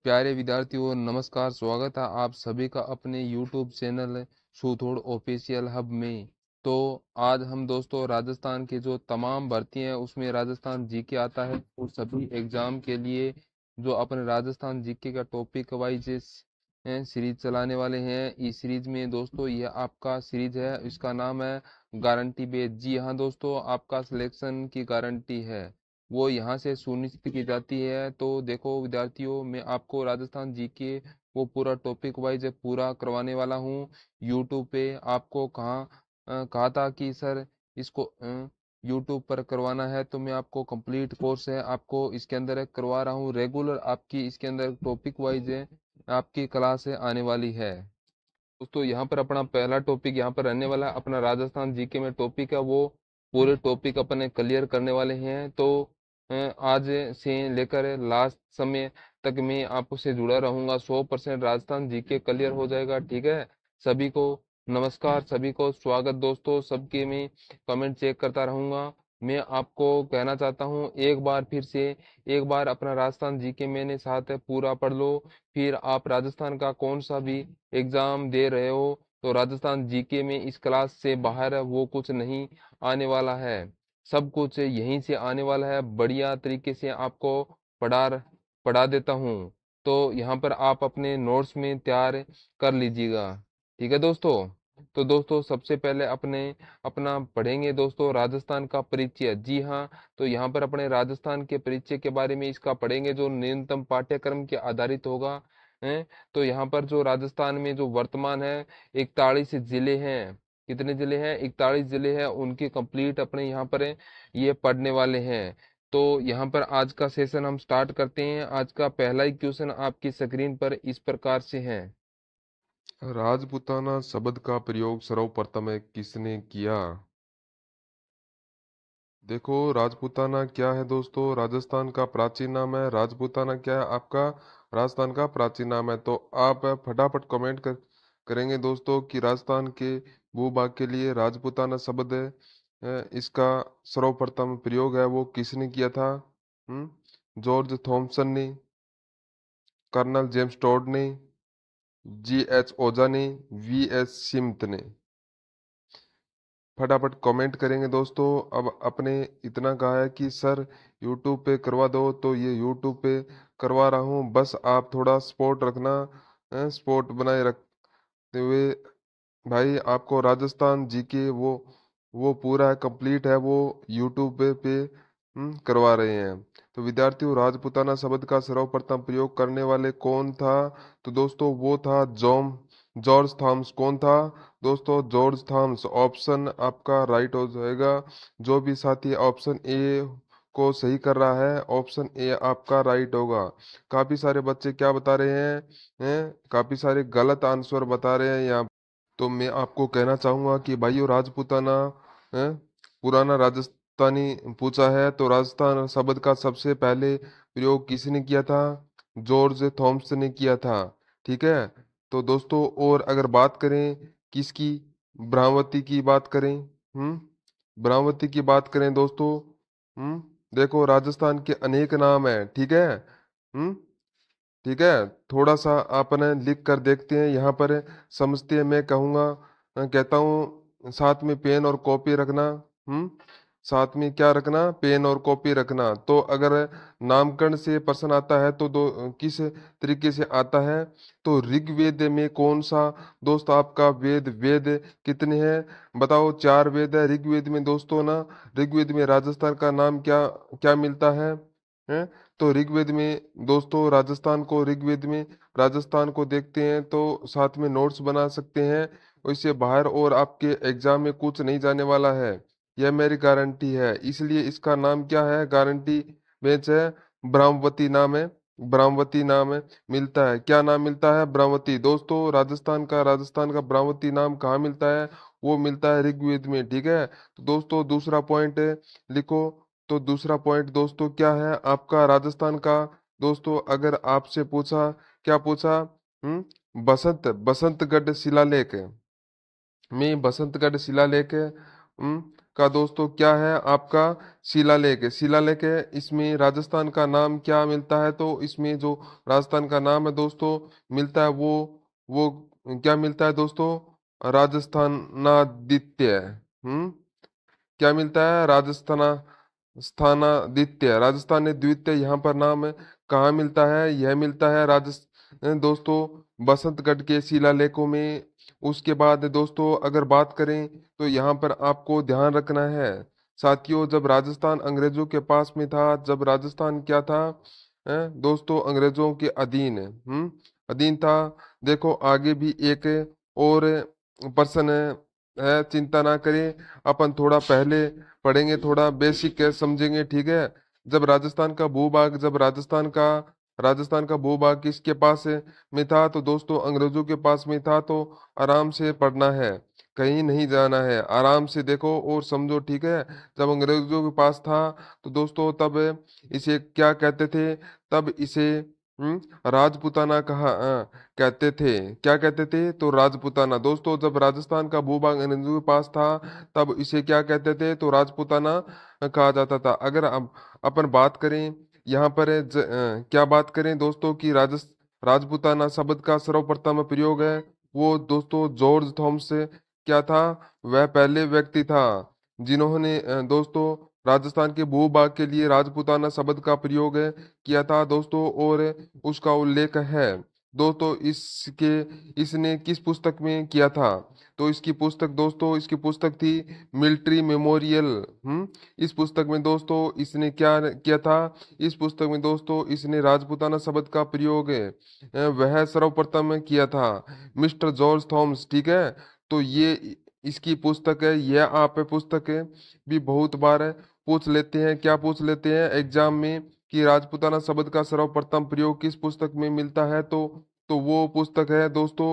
प्यारे विद्यार्थियों, नमस्कार। स्वागत है आप सभी का अपने YouTube चैनल सुथोड़ ऑफिशियल हब में। तो आज हम दोस्तों राजस्थान के जो तमाम भर्ती हैं उसमें राजस्थान जीके आता है और सभी एग्जाम के लिए जो अपने राजस्थान जीके का टॉपिक वाइज सीरीज चलाने वाले हैं। इस सीरीज में दोस्तों यह आपका सीरीज है, इसका नाम है गारंटी बेस। जी हाँ दोस्तों, आपका सिलेक्शन की गारंटी है वो यहाँ से सुनिश्चित की जाती है। तो देखो विद्यार्थियों, मैं आपको राजस्थान जीके वो पूरा टॉपिक वाइज पूरा करवाने वाला हूँ। यूट्यूब पे आपको कहा था कि सर इसको यूट्यूब पर करवाना है, तो मैं आपको कंप्लीट कोर्स है आपको इसके अंदर करवा रहा हूँ। रेगुलर आपकी इसके अंदर टॉपिक वाइज आपकी क्लास आने वाली है। दोस्तों यहाँ पर अपना पहला टॉपिक यहाँ पर रहने वाला है, अपना राजस्थान जीके में टॉपिक है वो पूरे टॉपिक अपने क्लियर करने वाले हैं। तो आज से लेकर लास्ट समय तक मैं आपसे जुड़ा रहूंगा। 100% राजस्थान जीके क्लियर हो जाएगा, ठीक है। सभी को नमस्कार, सभी को स्वागत दोस्तों। सबके मैं कमेंट चेक करता रहूंगा। मैं आपको कहना चाहता हूँ एक बार फिर से, एक बार अपना राजस्थान जीके मैंने साथ पूरा पढ़ लो। फिर आप राजस्थान का कौन सा भी एग्जाम दे रहे हो तो राजस्थान जीके में इस क्लास से बाहर वो कुछ नहीं आने वाला है। सब कुछ यहीं से आने वाला है। बढ़िया तरीके से आपको पढ़ा पढ़ा देता हूँ। तो यहाँ पर आप अपने नोट्स में तैयार कर लीजिएगा, ठीक है दोस्तों। तो दोस्तों सबसे पहले अपना पढ़ेंगे दोस्तों राजस्थान का परिचय। जी हाँ, तो यहाँ पर अपने राजस्थान के परिचय के बारे में इसका पढ़ेंगे जो न्यूनतम पाठ्यक्रम के आधारित होगा। हैं तो यहाँ पर जो राजस्थान में जो वर्तमान है 41 जिले हैं। कितने जिले हैं? 41 जिले हैं, उनके कंप्लीट अपने यहाँ पर ये पढ़ने वाले हैं। तो यहाँ पर आज का सेशन हम स्टार्ट करते हैं। आज का पहला ही क्वेश्चन आपकी स्क्रीन पर इस प्रकार से है। राजपूताना शब्द का प्रयोग सर्वप्रथम किसने किया? देखो, राजपूताना क्या है दोस्तों? राजस्थान का प्राचीन नाम है। राजपूताना क्या है आपका? राजस्थान का प्राचीन नाम है। तो आप फटाफट करेंगे दोस्तों कि राजस्थान के भूभाग के लिए राजपूताना शब्द इसका सर्वप्रथम प्रयोग है वो किसने किया था? जॉर्ज थॉमसन ने, कर्नल जेम्स टोड ने, G.H. ओजा ने, V.S. सिमथ ने। फटाफट कमेंट करेंगे दोस्तों। अब अपने इतना कहा है कि सर यूट्यूब पे करवा दो, तो ये यूट्यूब पे करवा रहा हूँ। बस आप थोड़ा सपोर्ट रखना, सपोर्ट बनाए रखते हुए भाई आपको राजस्थान जीके वो पूरा है, कंप्लीट है वो यूट्यूब पे करवा रहे हैं। तो विद्यार्थियों, राजपूताना शब्द का सर्वप्रथम प्रयोग करने वाले कौन था? तो दोस्तों वो था जॉर्ज थॉमस। कौन था दोस्तों? George Thomas. ऑप्शन आपका राइट हो जाएगा। जो भी साथी ऑप्शन ए को सही कर रहा है, ऑप्शन ए आपका राइट होगा। काफी सारे बच्चे क्या बता रहे हैं? काफी सारे गलत आंसर बता रहे हैं यहाँ। तो मैं आपको कहना चाहूंगा कि भाइयों, राजपूताना हैं, पुराना राजस्थानी पूछा है तो राजस्थान शब्द का सबसे पहले प्रयोग किसने किया था? जॉर्ज थॉमस ने किया था, ठीक है। तो दोस्तों और अगर बात करें किसकी, ब्रह्मवती की बात करें, ब्रह्मवती की बात करें दोस्तों, देखो राजस्थान के अनेक नाम है, ठीक है। ठीक है, थोड़ा सा आपने लिख कर देखते हैं यहाँ पर, समझते हैं। मैं कहूँगा, कहता हूँ साथ में पेन और कॉपी रखना। साथ में क्या रखना? पेन और कॉपी रखना। तो अगर नामकरण से प्रश्न आता है तो किस तरीके से आता है? तो ऋग्वेद में कौन सा दोस्त आपका वेद कितने हैं? बताओ। 4 वेद है ऋग्वेद में दोस्तों ना। ऋग्वेद में राजस्थान का नाम क्या क्या मिलता है? तो ऋग्वेद में दोस्तों, ऋग्वेद में राजस्थान को देखते हैं तो साथ में नोट्स बना सकते हैं। इससे बाहर और आपके एग्जाम में कुछ नहीं जाने वाला है, यह मेरी गारंटी है। इसलिए इसका नाम क्या है? गारंटी बेंच है, ब्रह्मवती नाम है। ब्रह्मवती नाम है, मिलता है। क्या नाम मिलता है? ब्रह्मवती। दोस्तों राजस्थान का ब्रह्मवती नाम कहाँ मिलता है? वो मिलता है ऋग्वेद में, ठीक है। तो दोस्तों दूसरा पॉइंट लिखो। तो दूसरा पॉइंट दोस्तों क्या है आपका राजस्थान का? दोस्तों अगर आपसे पूछा, क्या पूछा? बसंतगढ़ शिलालेख में, बसंतगढ़ शिलालेख का दोस्तों क्या है आपका शिलालेख है। शिलालेख है, इसमें राजस्थान का नाम क्या मिलता है, तो इसमें जो राजस्थान का नाम है दोस्तों मिलता है वो क्या मिलता है दोस्तों, राजस्थानादित्य। क्या मिलता है, राजस्थाना स्थानादित्य, राजस्थान ने द्वितीय यहाँ पर नाम है। कहाँ मिलता है, यह मिलता है राजस्थान दोस्तों बसंतगढ़ के शिलालेखों में। उसके बाद दोस्तों अगर बात करें तो यहाँ पर आपको ध्यान रखना है साथियों, जब राजस्थान अंग्रेजों के पास में था, जब राजस्थान क्या था, दोस्तों अंग्रेजों के अधीन, अधीन था। देखो आगे भी एक और पर्सन है, चिंता ना करें, अपन थोड़ा पहले पढ़ेंगे, थोड़ा बेसिक समझेंगे, ठीक है। जब राजस्थान का भूभाग, जब राजस्थान का भूभाग किसके पास में था, तो दोस्तों अंग्रेजों के पास में था। तो आराम से पढ़ना है, कहीं नहीं जाना है, आराम से देखो और समझो, ठीक है। जब अंग्रेजों के पास था तो दोस्तों तब इसे क्या कहते थे, तब इसे राजपूताना कहते थे। क्या कहते थे, तो राजपूताना। दोस्तों जब राजस्थान का भूभाग अंग्रेजों के पास था तब इसे क्या कहते थे, तो राजपूताना कहा जाता था। अगर अब अपन बात करें यहाँ पर क्या बात करें दोस्तों की राजपूताना शब्द का सर्वप्रथम प्रयोग है, वो दोस्तों जॉर्ज थॉमस क्या था, वह पहले व्यक्ति था जिन्होंने दोस्तों राजस्थान के भूभाग के लिए राजपूताना शब्द का प्रयोग किया था दोस्तों। और उसका उल्लेख है दोस्तों इसने किस पुस्तक में किया था, तो इसकी पुस्तक दोस्तों, इसकी पुस्तक थी मिलिट्री मेमोरियल। इस पुस्तक में दोस्तों इसने क्या किया था, इस पुस्तक में दोस्तों इसने राजपूताना शब्द का प्रयोग वह सर्वप्रथम किया था, मिस्टर जॉर्ज थॉमस, ठीक है। तो ये इसकी पुस्तक है, यह आप पुस्तक है भी बहुत बार पूछ लेते हैं, क्या पूछ लेते हैं एग्जाम में कि राजपूताना शब्द का सर्वप्रथम प्रयोग किस पुस्तक में मिलता है, तो वो पुस्तक है दोस्तों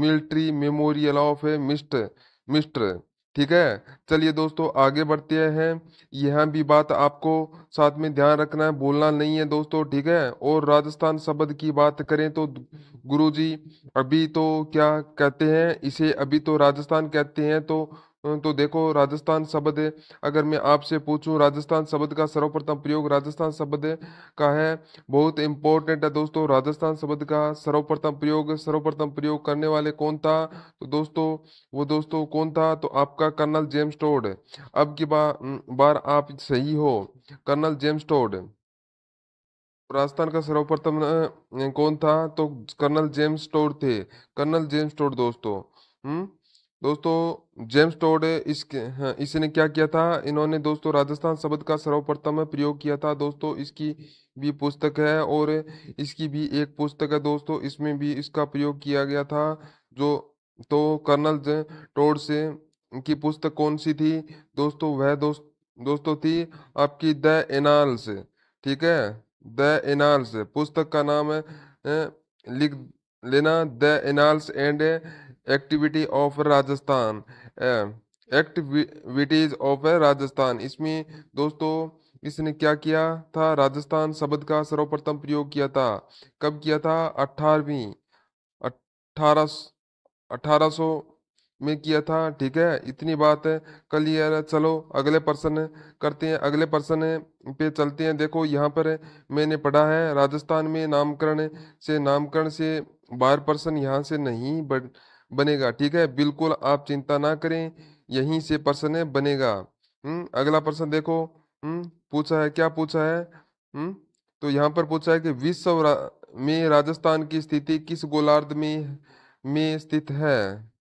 military memorial of mister mister, ठीक है। चलिए दोस्तों आगे बढ़ते हैं, यहाँ भी बात आपको साथ में ध्यान रखना है, बोलना नहीं है दोस्तों, ठीक है। और राजस्थान शब्द की बात करें तो गुरुजी अभी तो क्या कहते हैं इसे, अभी तो राजस्थान कहते हैं। तो देखो राजस्थान शब्द, अगर मैं आपसे पूछूं राजस्थान शब्द का सर्वप्रथम प्रयोग राजस्थान शब्द का है, बहुत इंपॉर्टेंट है दोस्तों। राजस्थान शब्द का सर्वप्रथम प्रयोग करने वाले कौन था, तो दोस्तों वो दोस्तों कौन था, तो आपका कर्नल जेम्स टोड। अब की बार आप सही हो, कर्नल जेम्स टोड। राजस्थान का सर्वप्रथम कौन था, तो कर्नल जेम्स टोड थे, कर्नल जेम्स टोड दोस्तों। हम्म दोस्तों जेम्स टोड इसके, हाँ, इसने क्या किया था, इन्होंने दोस्तों राजस्थान शब्द का सर्वप्रथम प्रयोग किया था दोस्तों। इसकी भी पुस्तक है और इसकी भी एक पुस्तक है दोस्तों, इसमें भी इसका प्रयोग किया गया था। जो तो कर्नल टोड से की पुस्तक कौन सी थी दोस्तों, वह दोस्तों थी आपकी द एनाल्स, ठीक है। द एनाल्स पुस्तक का नाम है, लिख लेना, the annals and activity of Rajasthan, activities of Rajasthan. इसमें दोस्तों इसने क्या किया था, राजस्थान शब्द का सर्वप्रथम प्रयोग किया था, कब किया था, 18वीं 18 1800 में किया था, ठीक है। इतनी बात है, क्लियर है। चलो अगले प्रश्न करते हैं, अगले प्रश्न पे चलते हैं। देखो यहाँ पर मैंने पढ़ा है राजस्थान में नामकरण से 12% यहाँ से नहीं बनेगा, ठीक है। बिल्कुल आप चिंता ना करें, यहीं से प्रश्न बनेगा। अगला प्रश्न देखो, पूछा है, क्या पूछा है, तो यहाँ पर पूछा है कि में राजस्थान की स्थिति किस गोलार्ध में स्थित है।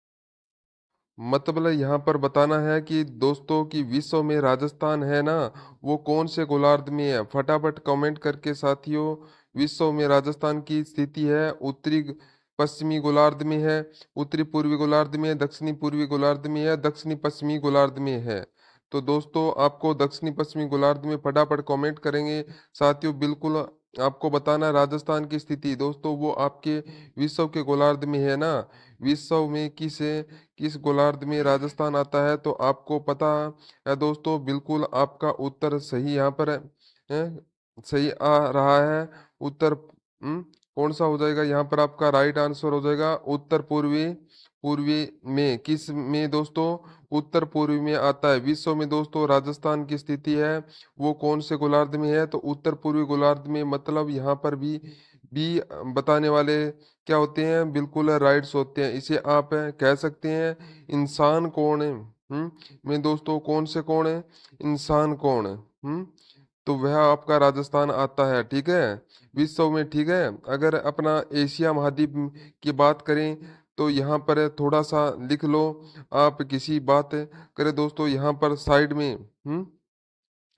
मतलब यहाँ पर बताना है कि दोस्तों की विश्व में राजस्थान है ना, वो कौन से गोलार्ध में है, फटाफट कमेंट करके साथियों। विश्व में राजस्थान की स्थिति है उत्तरी पश्चिमी गोलार्ध में है, उत्तरी पूर्वी गोलार्ध में है, दक्षिणी पूर्वी गोलार्ध में है, दक्षिणी पश्चिमी गोलार्ध में है। तो दोस्तों आपको दक्षिणी पश्चिमी गोलार्ध में फटाफट कमेंट करेंगे साथियों, बिल्कुल आपको बताना है राजस्थान की स्थिति दोस्तों, वो आपके विश्व के गोलार्ध में है ना। विश्व में किस गोलार्ध में राजस्थान आता है, तो आपको पता है दोस्तों, बिल्कुल आपका उत्तर सही यहाँ पर है, सही आ रहा है उत्तर। कौन सा हो जाएगा यहाँ पर आपका राइट आंसर हो जाएगा उत्तर पूर्वी पूर्वी में। किस में दोस्तों? उत्तर पूर्वी में आता है। विश्व में दोस्तों राजस्थान की स्थिति है वो कौन से गोलार्ध में है? तो उत्तर पूर्वी गोलार्ध में। मतलब यहाँ पर भी बताने वाले क्या होते हैं? बिल्कुल राइट्स होते हैं। इसे आप कह सकते हैं इंसान कौन है। में दोस्तों कौन से कौन है? इंसान कौन है? तो वह आपका राजस्थान आता है। ठीक है, विश्व में। ठीक है, अगर अपना एशिया महाद्वीप की बात करें तो यहाँ पर थोड़ा सा लिख लो। आप किसी बात करें दोस्तों यहाँ पर साइड में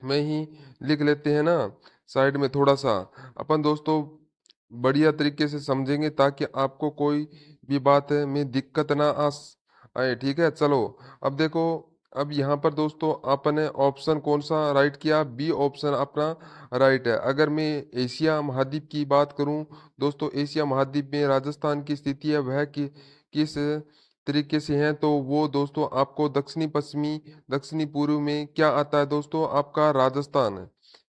ही लिख लेते हैं ना, साइड में थोड़ा सा। अपन दोस्तों बढ़िया तरीके से समझेंगे ताकि आपको कोई भी बात में दिक्कत ना आए। ठीक है, चलो अब देखो। अब यहाँ पर दोस्तों आपने ऑप्शन कौन सा राइट किया? बी ऑप्शन अपना राइट है। अगर मैं एशिया महाद्वीप की बात करूं दोस्तों, एशिया महाद्वीप में राजस्थान की स्थिति है वह किस तरीके से है? तो वो दोस्तों आपको दक्षिणी पश्चिमी दक्षिणी पूर्व में क्या आता है दोस्तों? आपका राजस्थान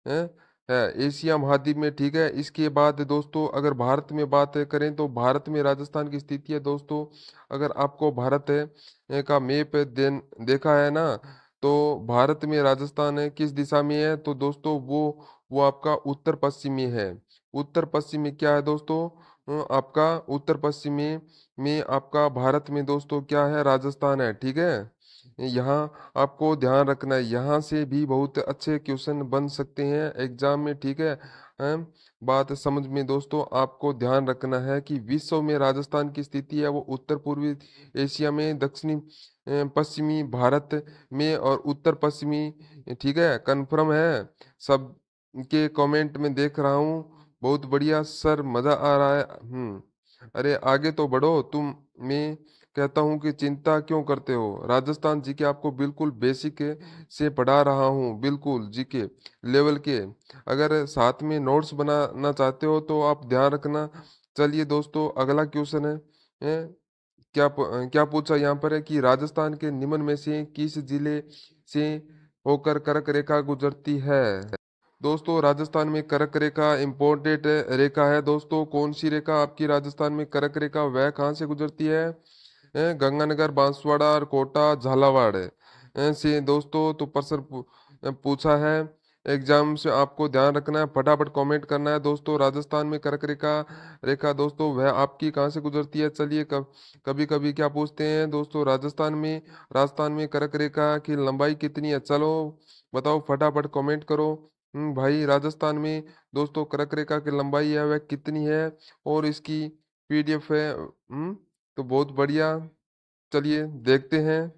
है, है एशिया महाद्वीप में। ठीक है, इसके बाद दोस्तों अगर भारत में बात करें तो भारत में राजस्थान की स्थिति है दोस्तों। अगर आपको भारत का मैप देखा है ना, तो भारत में राजस्थान है किस दिशा में है? तो दोस्तों वो आपका उत्तर पश्चिम में है। उत्तर पश्चिम में क्या है दोस्तों? आपका उत्तर पश्चिम में आपका भारत में दोस्तों क्या है? राजस्थान है। ठीक है, यहाँ आपको ध्यान रखना है, यहाँ से भी बहुत अच्छे क्वेश्चन बन सकते हैं एग्जाम में। ठीक है, बात समझ में दोस्तों आपको ध्यान रखना है कि विश्व में राजस्थान की स्थिति है वो उत्तर पूर्वी एशिया में, दक्षिणी पश्चिमी भारत में और उत्तर पश्चिमी। ठीक है, कंफर्म है सब के? कमेंट में देख रहा हूँ। बहुत बढ़िया सर, मजा आ रहा है। अरे आगे तो बढ़ो तुम। मैं कहता हूँ कि चिंता क्यों करते हो? राजस्थान जीके आपको बिल्कुल बेसिक से पढ़ा रहा हूँ, बिल्कुल जीके लेवल के। अगर साथ में नोट्स बनाना चाहते हो तो आप ध्यान रखना। चलिए दोस्तों अगला क्वेश्चन है क्या पूछा यहाँ पर है कि राजस्थान के निम्न में से किस जिले से होकर कर्क रेखा गुजरती है? दोस्तों राजस्थान में कर्क रेखा इम्पोर्टेंट रेखा है दोस्तों। कौन सी रेखा आपकी राजस्थान में कर्क रेखा वह कहाँ से गुजरती है? गंगानगर, बांसवाड़ा और कोटा, झालावाड़ से दोस्तों। तो प्रश्न पूछा है एग्जाम से, आपको ध्यान रखना है, फटाफट कमेंट करना है दोस्तों। राजस्थान में कर्क रेखा रेखा दोस्तों वह आपकी कहाँ से गुजरती है? चलिए कभी कभी क्या पूछते हैं दोस्तों, राजस्थान में कर्क रेखा की लंबाई कितनी है? चलो बताओ, फटाफट कमेंट करो। भाई राजस्थान में दोस्तों कर्क रेखा की लंबाई है वह कितनी है? और इसकी पीडीएफ है। तो बहुत बढ़िया। चलिए देखते हैं।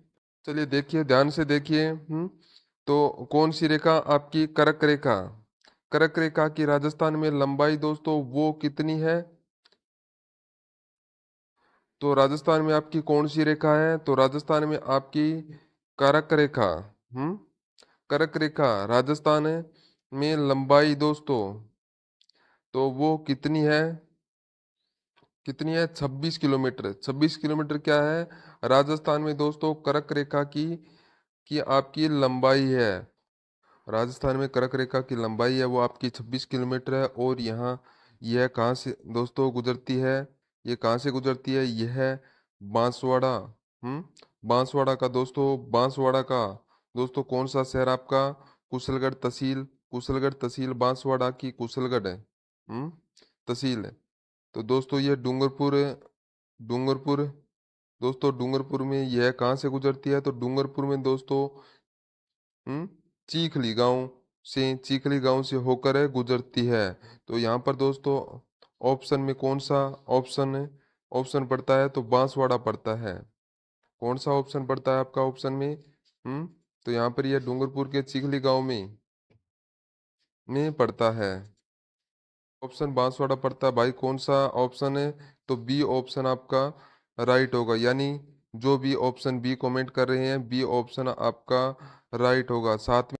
चलिए देखिए, ध्यान से देखिए। तो कौन सी रेखा आपकी कर्क रेखा? कर्क रेखा की राजस्थान में लंबाई दोस्तों वो कितनी है? तो राजस्थान में आपकी कौन सी रेखा है? तो राजस्थान में आपकी कर्क रेखा। हम्म कर्क रेखा राजस्थान में लंबाई दोस्तों तो वो कितनी है? 26 किलोमीटर। 26 किलोमीटर क्या है राजस्थान में दोस्तों कर्क रेखा की आपकी लंबाई है। राजस्थान में कर्क रेखा की लंबाई है वो आपकी 26 किलोमीटर है। और यहाँ यह कहाँ से दोस्तों गुजरती है? ये कहाँ से गुजरती है? यह है बांसवाड़ा। बांसवाड़ा का दोस्तों, बांसवाड़ा का दोस्तों कौन सा शहर आपका? कुशलगढ़ तहसील। कुशलगढ़ तहसील बांसवाड़ा की कुशलगढ़ है। तहसील है। तो दोस्तों ये डूंगरपुर दोस्तों डूंगरपुर में यह कहाँ से गुजरती है? तो डूंगरपुर में दोस्तों हम्म चीखली गांव से होकर गुजरती है। तो यहाँ पर दोस्तों ऑप्शन में कौन सा ऑप्शन पड़ता है? तो बांसवाड़ा पड़ता है। कौन सा ऑप्शन पड़ता है आपका ऑप्शन में? तो यहाँ पर यह डूंगरपुर के चीखली गांव में पड़ता है। ऑप्शन बांसवाड़ा पड़ता है भाई। कौन सा ऑप्शन है? तो बी ऑप्शन आपका राइट होगा। यानी जो भी ऑप्शन बी कमेंट कर रहे हैं बी ऑप्शन आपका राइट होगा। साथ में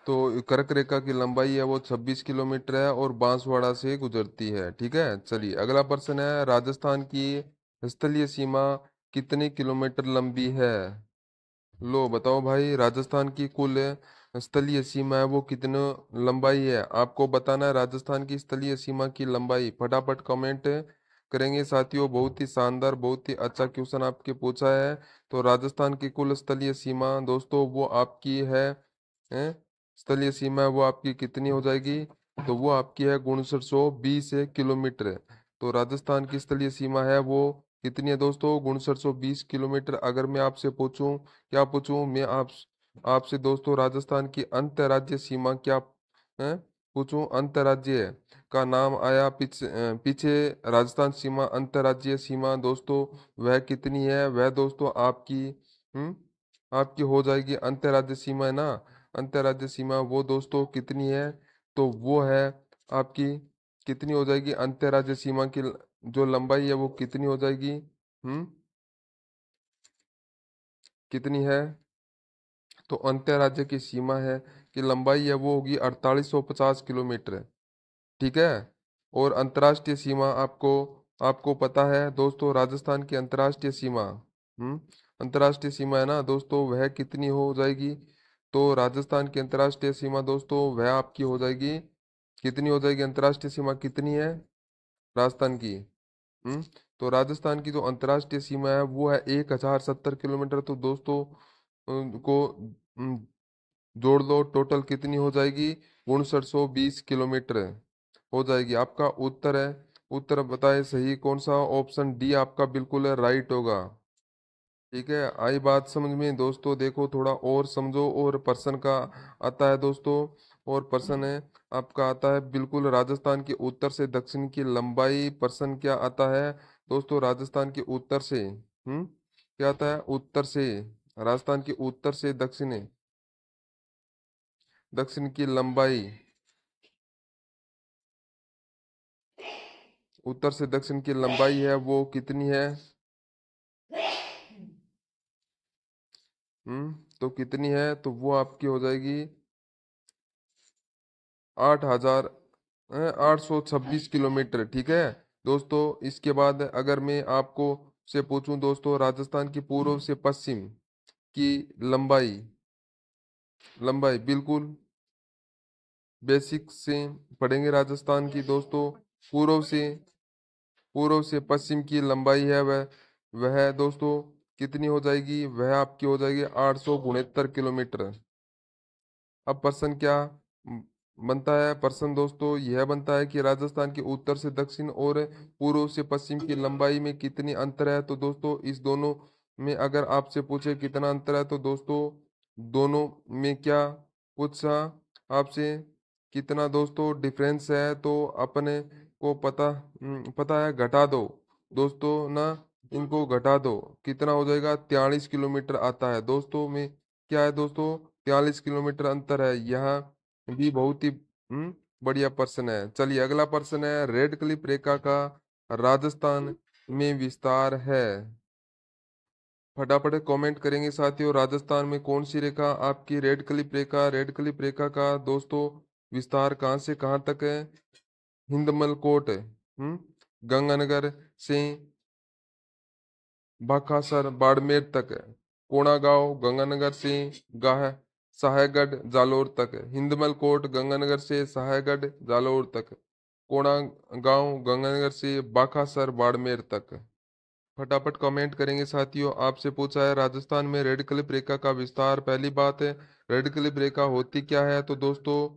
तो कर्क रेखा की लंबाई है वो 26 किलोमीटर है और बांसवाड़ा से गुजरती है। ठीक है, चलिए अगला प्रश्न है, राजस्थान की स्थलीय सीमा कितने किलोमीटर लंबी है? लो बताओ भाई, राजस्थान की कुल स्थलीय सीमा है वो कितनी लंबाई है, आपको बताना है राजस्थान की स्थलीय सीमा की लंबाई। फटाफट कमेंट करेंगे साथियों। बहुत ही शानदार, बहुत ही अच्छा क्वेश्चन आपके पूछा है। तो राजस्थान की कुल स्थलीय सीमा दोस्तों वो आपकी है स्थलीय सीमा वो आपकी कितनी हो जाएगी, तो वो आपकी है 6920 किलोमीटर। तो राजस्थान की स्थलीय सीमा है वो कितनी है दोस्तों, 6920 किलोमीटर। अगर मैं आपसे पूछूं, क्या पूछूं मैं आपसे दोस्तों, राजस्थान की अंतर्राज्यीय सीमा क्या है पूछूं, अंतर्राज्यीय का नाम आया पीछे राजस्थान सीमा, अंतर्राज्यीय सीमा दोस्तों वह कितनी है, वह दोस्तों आपकी आपकी हो जाएगी अंतर्राज्यीय सीमा है ना, अंतर्राज्यीय सीमा वो दोस्तों कितनी है, तो वो है आपकी कितनी हो जाएगी अंतर्राज्यीय सीमा की जो लंबाई है वो कितनी हो जाएगी, कितनी है, तो अंतर्राज्य की सीमा है कि लंबाई है वो होगी 4850 किलोमीटर। ठीक है। और अंतर्राष्ट्रीय सीमा आपको आपको पता है दोस्तों, राजस्थान की अंतर्राष्ट्रीय सीमा अंतर्राष्ट्रीय सीमा है ना दोस्तों वह कितनी हो जाएगी, तो राजस्थान की अंतर्राष्ट्रीय सीमा दोस्तों वह आपकी हो जाएगी, कितनी हो जाएगी, अंतर्राष्ट्रीय सीमा कितनी है राजस्थान की, हम्म तो राजस्थान की जो अंतर्राष्ट्रीय सीमा है वो है 1070 किलोमीटर। तो दोस्तों को जोड़ लो, टोटल कितनी हो जाएगी, 6920 किलोमीटर हो जाएगी। आपका उत्तर है, उत्तर बताए सही कौन सा, ऑप्शन डी आपका बिल्कुल राइट होगा। ठीक है, आई बात समझ में दोस्तों। देखो थोड़ा और समझो, और पर्सन का आता है दोस्तों, और पर्सन है आपका आता है बिल्कुल राजस्थान के उत्तर से दक्षिण की लंबाई। पर्सन क्या आता है दोस्तों, राजस्थान के उत्तर से क्या आता है, उत्तर से, राजस्थान के उत्तर से दक्षिण, दक्षिण की लंबाई, उत्तर से दक्षिण की लंबाई है वो कितनी है, तो कितनी है, तो वो आपकी हो जाएगी 8,826 किलोमीटर। ठीक है दोस्तों। इसके बाद अगर मैं आपको से पूछूं दोस्तों, राजस्थान की पूर्व से पश्चिम की लंबाई, लंबाई बिल्कुल बेसिक से पढ़ेंगे राजस्थान की दोस्तों। पूर्व से पूर्व से पश्चिम की लंबाई है वह दोस्तों कितनी हो जाएगी, वह आपकी हो जाएगी 869 किलोमीटर। अब प्रश्न क्या म, बनता है, प्रश्न दोस्तों यह बनता है कि राजस्थान के उत्तर से दक्षिण और पूर्व से पश्चिम की लंबाई में कितनी अंतर है। तो दोस्तों इस दोनों में अगर आपसे पूछे कितना अंतर है, तो दोस्तों दोनों में क्या पूछा आपसे, कितना दोस्तों डिफरेंस है, तो अपने को पता है, घटा दो दोस्तों ना, इनको घटा दो, कितना हो जाएगा, 43 किलोमीटर आता है दोस्तों में, क्या है दोस्तों, 43 किलोमीटर अंतर है। यहाँ भी बहुत ही बढ़िया प्रश्न है। चलिए अगला प्रश्न है, रेड क्लिफ रेखा का राजस्थान में विस्तार है। फटाफट कमेंट करेंगे साथियों, राजस्थान में कौन सी रेखा आपकी रेड क्लिफ रेखा, रेड क्लिफ रेखा का दोस्तों विस्तार कहाँ से कहाँ तक है, हिंदमल कोट गंगानगर से बाकासर बाड़मेर तक है, कोणागांव गंगानगर से गाह साहेगढ़ जालोर तक है, हिंदमल कोट गंगानगर से साहेगढ़ जालोर तक, कोणागांव गंगानगर से बाकासर बाड़मेर तक। फटाफट कमेंट करेंगे साथियों। आपसे पूछा है राजस्थान में रेड क्लिफ रेखा का विस्तार। पहली बात है, रेड क्लिफ रेखा होती क्या है, तो दोस्तों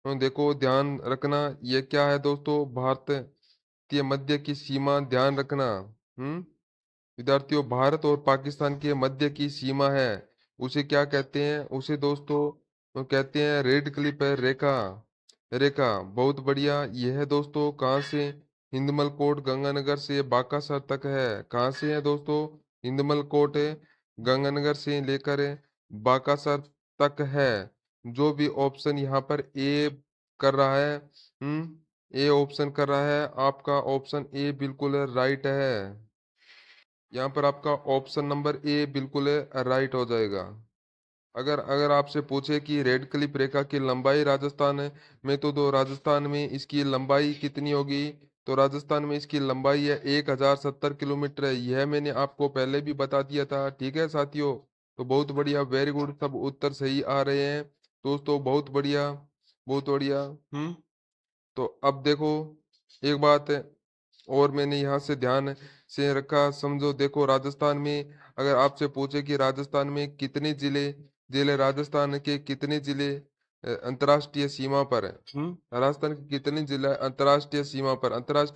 देखो ध्यान रखना, ये क्या है दोस्तों, भारतीय मध्य की सीमा ध्यान रखना। विद्यार्थियों, भारत और पाकिस्तान के मध्य की सीमा है, उसे क्या कहते हैं, उसे दोस्तों कहते हैं रेड क्लिफ रेखा। रेखा बहुत बढ़िया। यह है दोस्तों कहाँ से, हिंदमल कोट गंगानगर से बाकासर तक है। कहाँ से है दोस्तों, हिंदमल कोट है गंगानगर से लेकर बाकासर तक है। जो भी ऑप्शन यहाँ पर ए कर रहा है, ए ऑप्शन कर रहा है, आपका ऑप्शन ए बिल्कुल राइट है। यहाँ पर आपका ऑप्शन नंबर ए बिल्कुल राइट हो जाएगा। अगर अगर आपसे पूछे कि रेड क्लिफ रेखा की लंबाई राजस्थान में, तो दो राजस्थान में इसकी लंबाई कितनी होगी, तो राजस्थान में इसकी लंबाई है 1070 किलोमीटर है। यह मैंने आपको पहले भी बता दिया था। ठीक है साथियों, तो बहुत बढ़िया, वेरी गुड, सब उत्तर सही आ रहे हैं। दोस्तों बहुत बढ़िया, बहुत बढ़िया। तो अब देखो एक बात है और मैंने यहाँ से ध्यान से रखा, समझो। देखो राजस्थान में अगर आपसे पूछे कि राजस्थान में कितने जिले, जिले राजस्थान के कितने जिले अंतर्राष्ट्रीय सीमा पर है। राजस्थान के कितने जिले अंतर्राष्ट्रीय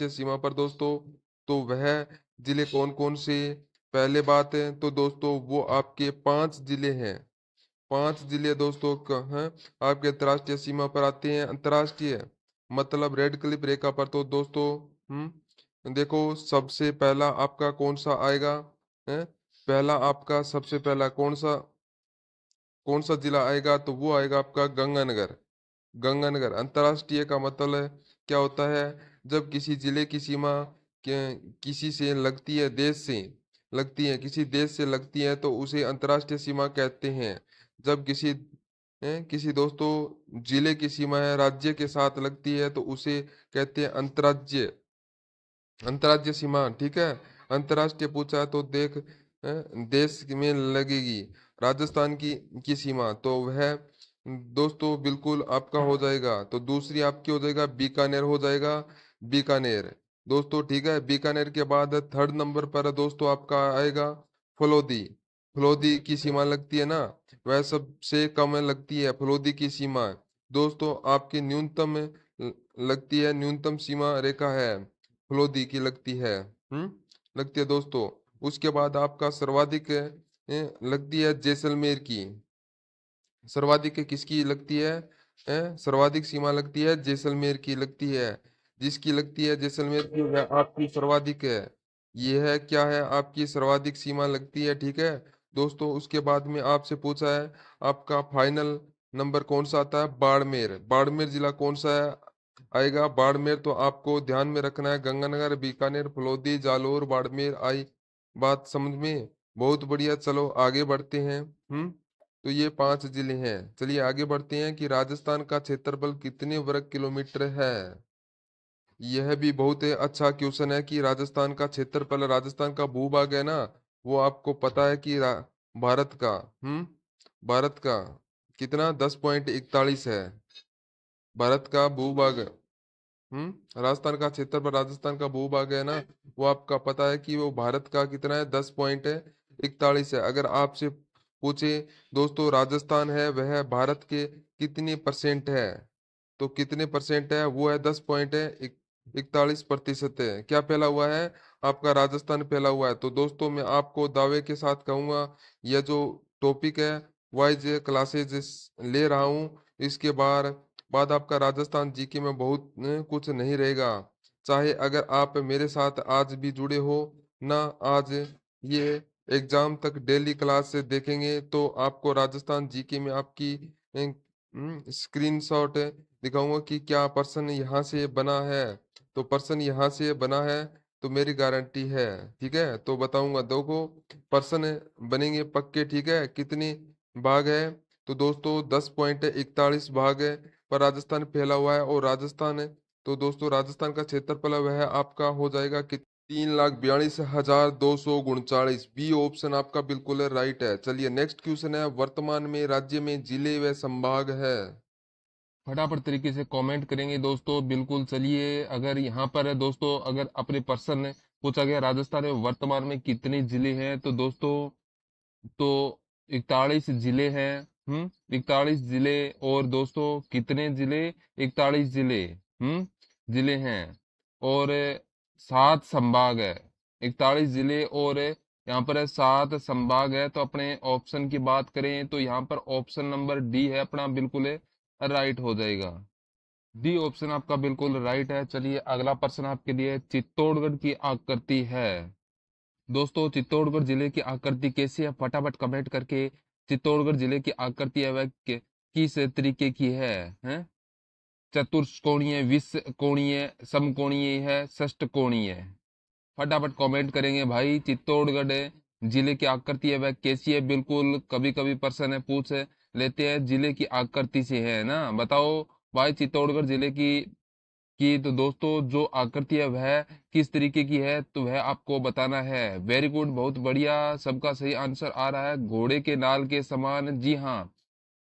सीमा पर दोस्तों, तो वह जिले कौन कौन से? पहले बात है तो दोस्तों वो आपके 5 जिले हैं। 5 जिले दोस्तों हैं आपके अंतर्राष्ट्रीय सीमा पर आते हैं। अंतर्राष्ट्रीय मतलब रेड क्लिप रेखा पर। तो दोस्तों देखो सबसे पहला आपका कौन सा आएगा है? पहला आपका सबसे पहला कौन सा जिला आएगा? तो वो आएगा आपका गंगानगर। गंगानगर अंतर्राष्ट्रीय का मतलब क्या होता है? जब किसी जिले की सीमा किसी से लगती है, देश से लगती है, किसी देश से लगती है, तो उसे अंतर्राष्ट्रीय सीमा कहते हैं। जब किसी दोस्तों जिले की सीमा है राज्य के साथ लगती है, तो उसे कहते हैं अंतर्राज्य, अंतर्राज्य सीमा। ठीक है, अंतर्राष्ट्रीय पूछा तो देख देश में लगेगी राजस्थान की सीमा, तो वह दोस्तों बिल्कुल आपका हो जाएगा। तो दूसरी आपकी हो जाएगा बीकानेर, हो जाएगा बीकानेर दोस्तों। ठीक है, बीकानेर के बाद थर्ड नंबर पर दोस्तों आपका आएगा फलोदी। फलोदी की सीमा लगती है ना, वह सबसे कम लगती है फलोदी की सीमा। दोस्तों आपकी न्यूनतम लगती है, न्यूनतम सीमा रेखा है फलोदी की लगती है। लगती है दोस्तों। उसके बाद आपका सर्वाधिक लगती है जैसलमेर की। सर्वाधिक किसकी लगती है? सर्वाधिक सीमा लगती है जैसलमेर की लगती है। जिसकी लगती है जैसलमेर की वह आपकी सर्वाधिक है। ये है क्या है? आपकी सर्वाधिक सीमा लगती है। ठीक है दोस्तों। उसके बाद में आपसे पूछा है आपका फाइनल नंबर कौन सा आता है? बाड़मेर। बाड़मेर जिला कौन सा है आएगा? बाड़मेर तो आपको ध्यान में रखना है, गंगानगर, बीकानेर, फलोदी, जालोर, बाड़मेर आई बात समझ में? बहुत बढ़िया, चलो आगे बढ़ते हैं। तो ये 5 जिले हैं। चलिए आगे बढ़ते हैं कि राजस्थान का क्षेत्रफल कितने वर्ग किलोमीटर है। यह भी बहुत अच्छा क्वेश्चन है कि राजस्थान का क्षेत्रफल, राजस्थान का भूभाग है ना, वो आपको पता है कि भारत का भारत का कितना 10.41 है भारत का भूभाग। राजस्थान का क्षेत्रफल, राजस्थान का भूभाग है ना, वो आपका पता है कि वो भारत का कितना है? 10.41 है। अगर आपसे पूछे दोस्तों राजस्थान है वह भारत के कितने परसेंट है, तो कितने परसेंट है? वो है 10.41% है। क्या फैला हुआ है? आपका राजस्थान फैला हुआ है। तो दोस्तों मैं आपको दावे के साथ कहूंगा, यह जो टॉपिक है वाइज क्लासेज ले रहा हूँ, इसके बाद आपका राजस्थान जीके में बहुत कुछ नहीं रहेगा। चाहे अगर आप मेरे साथ आज भी जुड़े हो ना, आज ये एग्जाम तक डेली क्लास से देखेंगे, तो आपको राजस्थान जीके में आपकी स्क्रीनशॉट दिखाऊंगा कि क्या पर्सन यहाँ से बना है। तो पर्सन यहाँ से बना है तो मेरी गारंटी है। ठीक है, तो बताऊंगा देखो पर्सन बनेंगे पक्के। ठीक है, कितनी भाग है? तो दोस्तों 10.41 भाग है पर राजस्थान फैला हुआ है। और राजस्थान है तो दोस्तों राजस्थान का क्षेत्रफल वह आपका हो जाएगा कि 3,42,239। बी ऑप्शन आपका बिल्कुल राइट है। चलिए नेक्स्ट क्वेश्चन है, वर्तमान में राज्य में जिले व संभाग है। फटाफट तरीके से कमेंट करेंगे दोस्तों, बिल्कुल। चलिए अगर यहाँ पर है दोस्तों, अगर अपने पर्सन पूछा गया राजस्थान में वर्तमान में कितने जिले हैं, तो दोस्तों तो 41 जिले हैं। 41 जिले। और दोस्तों कितने जिले? 41 जिले जिले हैं। और 7 संभाग है। 41 जिले और यहाँ पर है 7 संभाग है। तो अपने ऑप्शन की बात करें तो यहाँ पर ऑप्शन नंबर डी है अपना, बिल्कुल राइट हो जाएगा। डी ऑप्शन आपका बिल्कुल राइट है। चलिए अगला प्रश्न आपके लिए, चित्तौड़गढ़ की आकृति है। दोस्तों चित्तौड़गढ़ जिले की आकृति कैसी है? फटाफट कमेंट करके चित्तौड़गढ़ जिले की आकृति है वह किस तरीके की है? चतुष्कोणीय, विश्व कोणीय, समकोणीय है, षष्टकोणीय है? फटाफट कमेंट करेंगे भाई। चित्तौड़गढ़ जिले की आकृति है वह कैसी है? बिल्कुल कभी कभी प्रश्न है पूछ लेते हैं जिले की आकृति से, है ना, बताओ भाई चित्तौड़गढ़ जिले की तो दोस्तों जो आकृति है वह किस तरीके की है, तो वह आपको बताना है। वेरी गुड, बहुत बढ़िया, सबका सही आंसर आ रहा है। घोड़े के नाल के समान, जी हाँ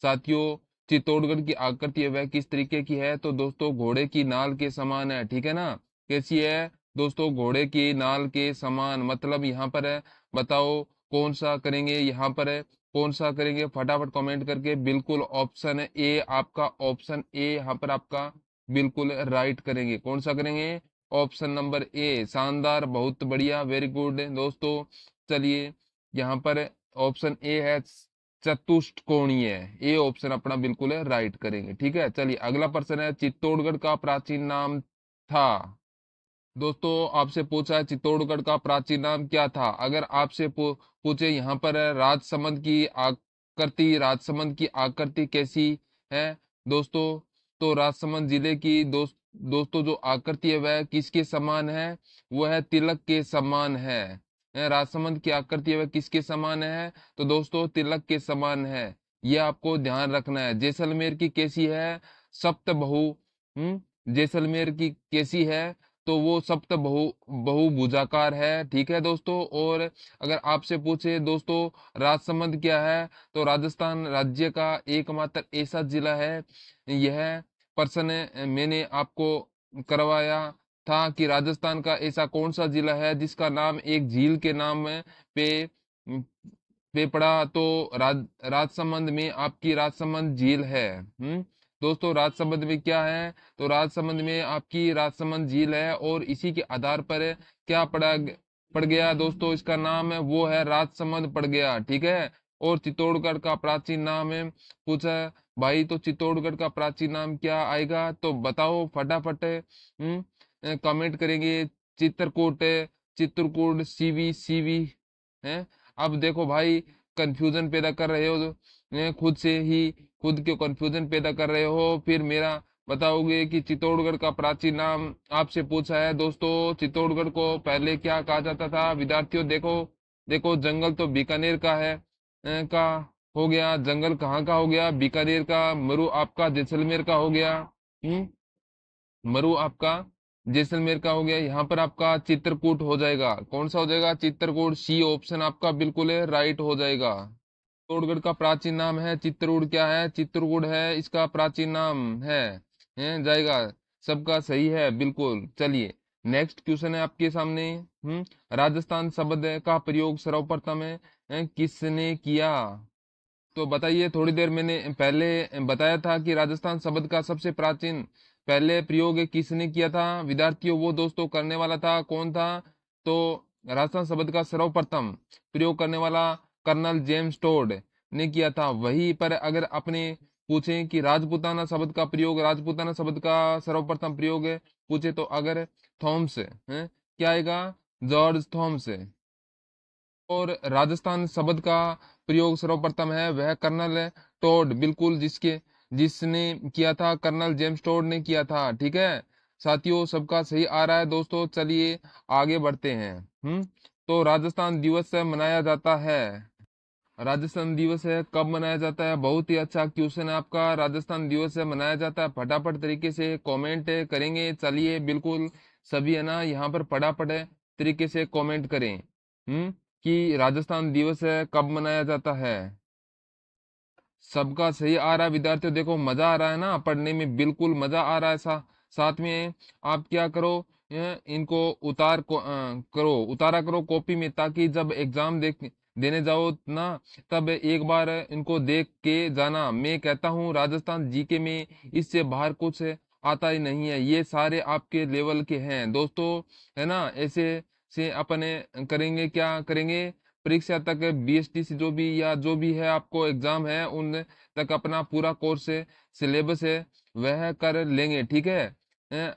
साथियों, चित्तौड़गढ़ की आकृति है वह किस तरीके की है? तो दोस्तों घोड़े की नाल के समान है, ठीक है ना। कैसी है दोस्तों? घोड़े की नाल के समान, मतलब यहाँ पर है, बताओ कौन सा करेंगे? यहाँ पर है कौन सा करेंगे? फटाफट कमेंट करके। बिल्कुल ऑप्शन है ए आपका, ऑप्शन ए यहाँ पर आपका बिल्कुल राइट करेंगे। कौन सा करेंगे? Option number A. शानदार, बहुत बढ़िया, वेरी गुड दोस्तों। चलिए यहाँ पर ऑप्शन ए है चतुष्कोणीय, ये ऑप्शन अपना बिल्कुल है राइट करेंगे, ठीक है। चलिए अगला प्रश्न है, चित्तौड़गढ़ का प्राचीन नाम था। दोस्तों आपसे पूछा है चित्तौड़गढ़ का प्राचीन नाम क्या था। अगर आपसे पूछे यहाँ पर है राजसमंद की आकृति, राजसमंद की आकृति कैसी है दोस्तों? तो राजसमंद जिले की दोस्तों जो आकृति है वह किसके समान है? वह है तिलक के समान है। राजसमंद की आकृति है वह किसके समान है? तो दोस्तों तिलक के समान है। यह आपको ध्यान रखना है। जैसलमेर की कैसी है? सप्तभु। जैसलमेर की कैसी है? तो वो सप्त बहुभुजाकार है, ठीक है दोस्तों। और अगर आपसे पूछे दोस्तों राजसमंद क्या है, तो राजस्थान राज्य का एकमात्र ऐसा जिला है, यह प्रश्न मैंने आपको करवाया था कि राजस्थान का ऐसा कौन सा जिला है जिसका नाम एक झील के नाम पे पे पड़ा। तो राजसमंद में आपकी राजसमंद झील है। दोस्तों राजसमंद में क्या है? तो राजसमंद में आपकी राजसमंद झील है, और इसी के आधार पर क्या पड़ गया दोस्तों, इसका नाम है वो है राजसमंद पड़ गया, ठीक है। और चित्तौड़गढ़ का प्राचीन नाम है, पूछा भाई तो चित्तौड़गढ़ का प्राचीन नाम क्या आएगा? तो बताओ फटाफट कमेंट करेंगे। चित्रकूट, चित्रकूट, सीवी, सीवी है। अब देखो भाई कंफ्यूजन पैदा कर रहे हो, खुद से ही खुद के कंफ्यूजन पैदा कर रहे हो, फिर मेरा बताओगे कि चित्तौड़गढ़ का प्राचीन नाम आपसे पूछा है। दोस्तों चित्तौड़गढ़ को पहले क्या कहा जाता था विद्यार्थियों? देखो देखो, जंगल तो बीकानेर का है, का हो गया। जंगल कहाँ का हो गया? बीकानेर का। मरु आपका जैसलमेर का हो गया। मरु आपका जैसलमेर का हो गया। यहाँ पर आपका चित्रकूट हो जाएगा। कौन सा हो जाएगा? चित्रकूट। सी ऑप्शन आपका बिल्कुल है राइट हो जाएगा। चित्तौड़गढ़ का प्राचीन नाम है चित्रकूट। क्या है? चित्रकूट है इसका प्राचीन नाम है जाएगा। सबका सही है बिल्कुल। चलिए नेक्स्ट क्वेश्चन है आपके सामने। राजस्थान शब्द का प्रयोग सर्वप्रथम किसने किया? तो बताइए। थोड़ी देर मैंने पहले बताया था कि राजस्थान शब्द का सबसे प्राचीन पहले प्रयोग किसने किया था विद्यार्थियों? वो दोस्तों करने वाला था कौन था? तो राजस्थान शब्द का सर्वप्रथम प्रयोग करने वाला कर्नल जेम्स टोड ने किया था। वहीं पर अगर अपने पूछें कि राजपूताना शब्द का प्रयोग, राजपूताना शब्द का सर्वप्रथम प्रयोग पूछे तो अगर थॉम्स है, क्या आएगा? George Thoms. और राजस्थान शब्द का प्रयोग सर्वप्रथम है वह कर्नल टोड, बिल्कुल जिसने किया था कर्नल जेम्स टोड ने किया था, ठीक है साथियों। सबका सही आ रहा है दोस्तों। चलिए आगे बढ़ते हैं। तो राजस्थान दिवस मनाया जाता है। राजस्थान दिवस है कब मनाया जाता है? बहुत ही अच्छा क्वेश्चन है आपका। राजस्थान दिवस मनाया जाता है, फटाफट तरीके से कमेंट करेंगे। चलिए बिल्कुल सभी है ना यहाँ पर फटाफट तरीके से कमेंट करें कि राजस्थान दिवस है कब मनाया जाता है। सबका सही आ रहा है विद्यार्थियों। देखो मजा आ रहा है ना पढ़ने में, बिल्कुल मजा आ रहा है। साथ में आप क्या करो, इनको उतारा करो कॉपी में, ताकि जब एग्जाम देने जाओ ना, तब एक बार इनको देख के जाना। मैं कहता हूँ राजस्थान जीके में इससे बाहर कुछ आता ही नहीं है, ये सारे आपके लेवल के हैं दोस्तों, है ना। ऐसे से अपने करेंगे, क्या करेंगे, परीक्षा तक बीएसटी से जो भी या जो भी है आपको एग्जाम है उन तक अपना पूरा कोर्स है, सिलेबस है, वह कर लेंगे, ठीक है। अ,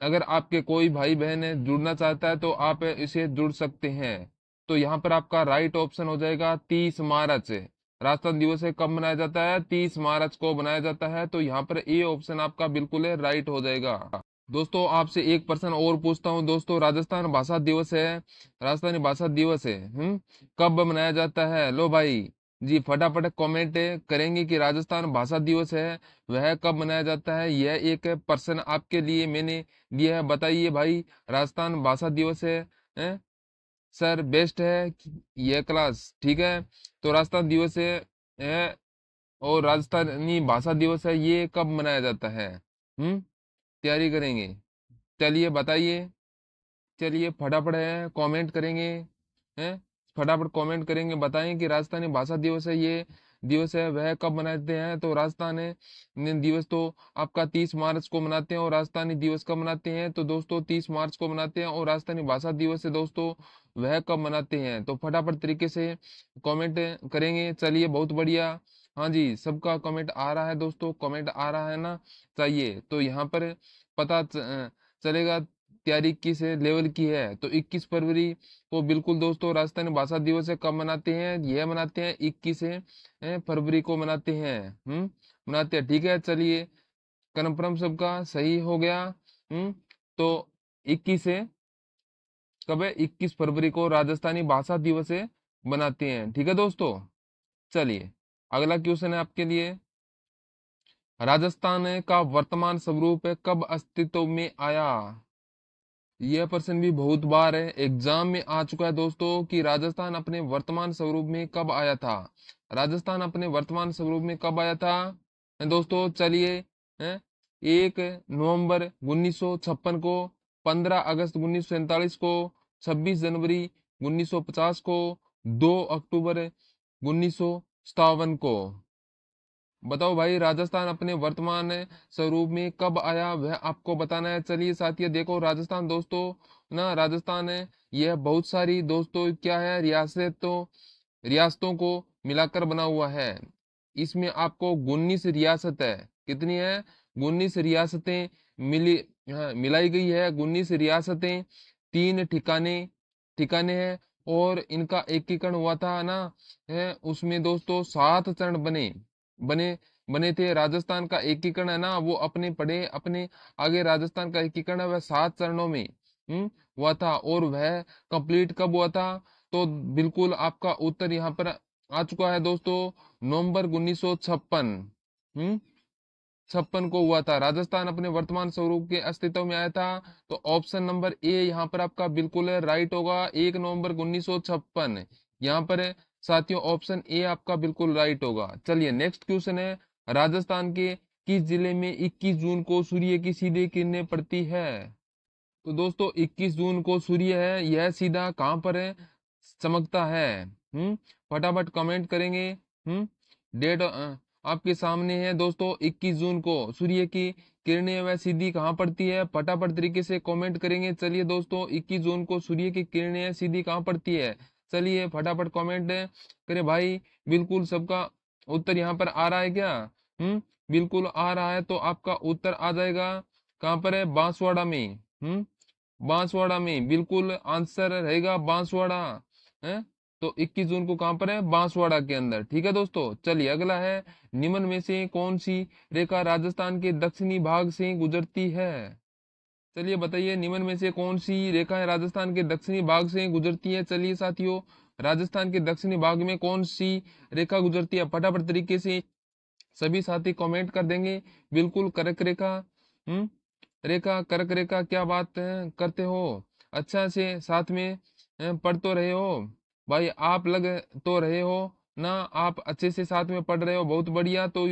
अगर आपके कोई भाई बहन जुड़ना चाहता है तो आप इसे जुड़ सकते हैं। तो यहाँ पर आपका राइट ऑप्शन हो जाएगा 30 मार्च। राजस्थान दिवस कब मनाया जाता है? 30 मार्च को मनाया जाता है। तो यहाँ पर ए ऑप्शन आपका बिल्कुल राइट हो जाएगा। दोस्तों आपसे एक प्रश्न और पूछता हूँ दोस्तों, राजस्थान भाषा दिवस राजस्थानी भाषा दिवस कब मनाया जाता है? लो भाई जी फटाफट कमेंट करेंगे कि राजस्थान भाषा दिवस वह कब मनाया जाता है। यह एक प्रश्न आपके लिए मैंने दिया है, बताइए भाई। राजस्थान भाषा दिवस हैं? सर बेस्ट है यह क्लास, ठीक है। तो राजस्थान दिवस है और राजस्थानी भाषा दिवस है, ये कब मनाया जाता है? तैयारी करेंगे। चलिए बताइए। चलिए फटाफट है कमेंट करेंगे, हैं फटाफट कमेंट करेंगे, बताएं कि राजस्थानी भाषा दिवस है, ये दिवस है वह कब मनाते हैं। तो राजस्थान दिवस तो आपका 30 मार्च को मनाते हैं, और राजस्थानी दिवस कब मनाते हैं? तो दोस्तों 30 मार्च को मनाते हैं। और राजस्थानी भाषा दिवस है दोस्तों, वह कब मनाते हैं? तो फटाफट तरीके से कमेंट करेंगे। चलिए बहुत बढ़िया। हाँ जी, सबका कमेंट आ रहा है दोस्तों, कमेंट आ रहा है ना? चाहिए तो यहाँ पर पता चलेगा तैयारी किस लेवल की है। तो 21 फरवरी को बिल्कुल दोस्तों राजस्थानी भाषा दिवस है, कब मनाते हैं? यह मनाते हैं 21 फरवरी को मनाते हैं। मनाते हैं, ठीक है। चलिए कन्फर्म सबका सही हो गया। तो 21 है, कब है? 21 फरवरी को राजस्थानी भाषा दिवस है मनाते हैं, ठीक है दोस्तों। चलिए अगला क्वेश्चन है आपके लिए। राजस्थान का वर्तमान स्वरूप कब अस्तित्व में आया? यह प्रश्न भी बहुत बार है एग्जाम में आ चुका है दोस्तों, कि राजस्थान अपने वर्तमान स्वरूप में कब आया था। राजस्थान अपने वर्तमान स्वरूप में कब आया था दोस्तों? चलिए, 1 नवंबर 1956 को, 15 अगस्त 1947 को, 26 जनवरी 1950 को, 2 अक्टूबर 1957 को। बताओ भाई, राजस्थान अपने वर्तमान स्वरूप में कब आया, वह आपको बताना है। चलिए साथियों, देखो राजस्थान दोस्तों ना, राजस्थान है यह बहुत सारी दोस्तों क्या है, रियासतों को मिलाकर बना हुआ है। इसमें आपको 19 रियासत है। कितनी है? 19 रियासतें मिली, हाँ, मिलाई गई है। 19 रियासतें, 3 ठिकाने ठिकाने हैं, और इनका एकीकरण हुआ था ना, है उसमें दोस्तों 7 चरण बने बने बने थे। राजस्थान का एकीकरण है ना, वो अपने पढ़े अपने आगे, राजस्थान का एकीकरण है वह 7 चरणों में हुआ था। और वह कंप्लीट कब हुआ था? तो बिल्कुल आपका उत्तर यहाँ पर आ चुका है दोस्तों, नवंबर 1956। 56 को हुआ था। राजस्थान अपने वर्तमान स्वरूप के अस्तित्व में आया था। तो ऑप्शन नंबर ए यहाँ पर आपका बिल्कुल राइट होगा, 1 नवंबर 1956। यहाँ पर साथियों ऑप्शन ए आपका बिल्कुल राइट होगा। चलिए नेक्स्ट क्वेश्चन है, राजस्थान के किस जिले में 21 जून को सूर्य की सीधी किरणें पड़ती है? तो दोस्तों 21 जून को सूर्य है, यह सीधा कहाँ पर है, चमकता है। फटाफट कमेंट करेंगे। डेट आपके सामने है दोस्तों, 21 जून को सूर्य की किरणें वह सीधी कहाँ पड़ती है? फटाफट तरीके से कमेंट करेंगे। चलिए दोस्तों 21 जून को सूर्य की किरणें सीधी कहाँ पड़ती है? चलिए फटाफट कमेंट करें भाई। बिल्कुल सबका उत्तर यहाँ पर आ रहा है क्या? बिल्कुल आ रहा है, तो आपका उत्तर आ जाएगा कहाँ पर है? बांसवाड़ा में। बांसवाड़ा में बिल्कुल आंसर रहेगा, बांसवाड़ा है। तो 21 जून को कहां पर है? बांसवाड़ा के अंदर, ठीक है दोस्तों। चलिए अगला है, निम्न में से कौन सी रेखा राजस्थान के दक्षिणी भाग से गुजरती है? चलिए बताइए, निम्न में से कौन सी रेखा है राजस्थान के दक्षिणी भाग से गुजरती है? चलिए साथियों, राजस्थान के दक्षिणी भाग में कौन सी रेखा गुजरती है? फटाफट तरीके से सभी साथी कमेंट कर देंगे। बिल्कुल कर्क रेखा। हम्म कर्क रेखा, क्या बात करते हो, अच्छा से साथ में पढ़ तो रहे हो भाई, आप लग तो रहे हो ना, आप अच्छे से साथ में पढ़ रहे हो, बहुत बढ़िया। तो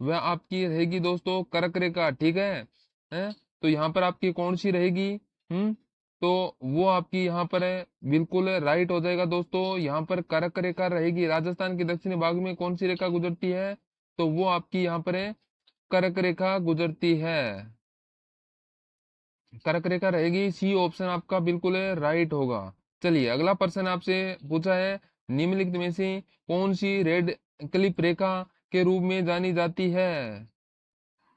वह आपकी रहेगी दोस्तों कर्क रेखा, ठीक है। तो यहाँ पर आपकी कौन सी रहेगी? तो वो आपकी यहाँ पर है, बिल्कुल राइट हो जाएगा दोस्तों। यहाँ पर कर्क रेखा रहेगी। राजस्थान के दक्षिणी भाग में कौन सी रेखा गुजरती है? तो वो आपकी यहाँ पर है, कर्क रेखा गुजरती है। कर्क रेखा रहेगी, सी ऑप्शन आपका बिल्कुल राइट होगा। चलिए अगला प्रश्न आपसे पूछा है, निम्नलिखित में से कौन सी रेड क्लिप रेखा के रूप में जानी जाती है?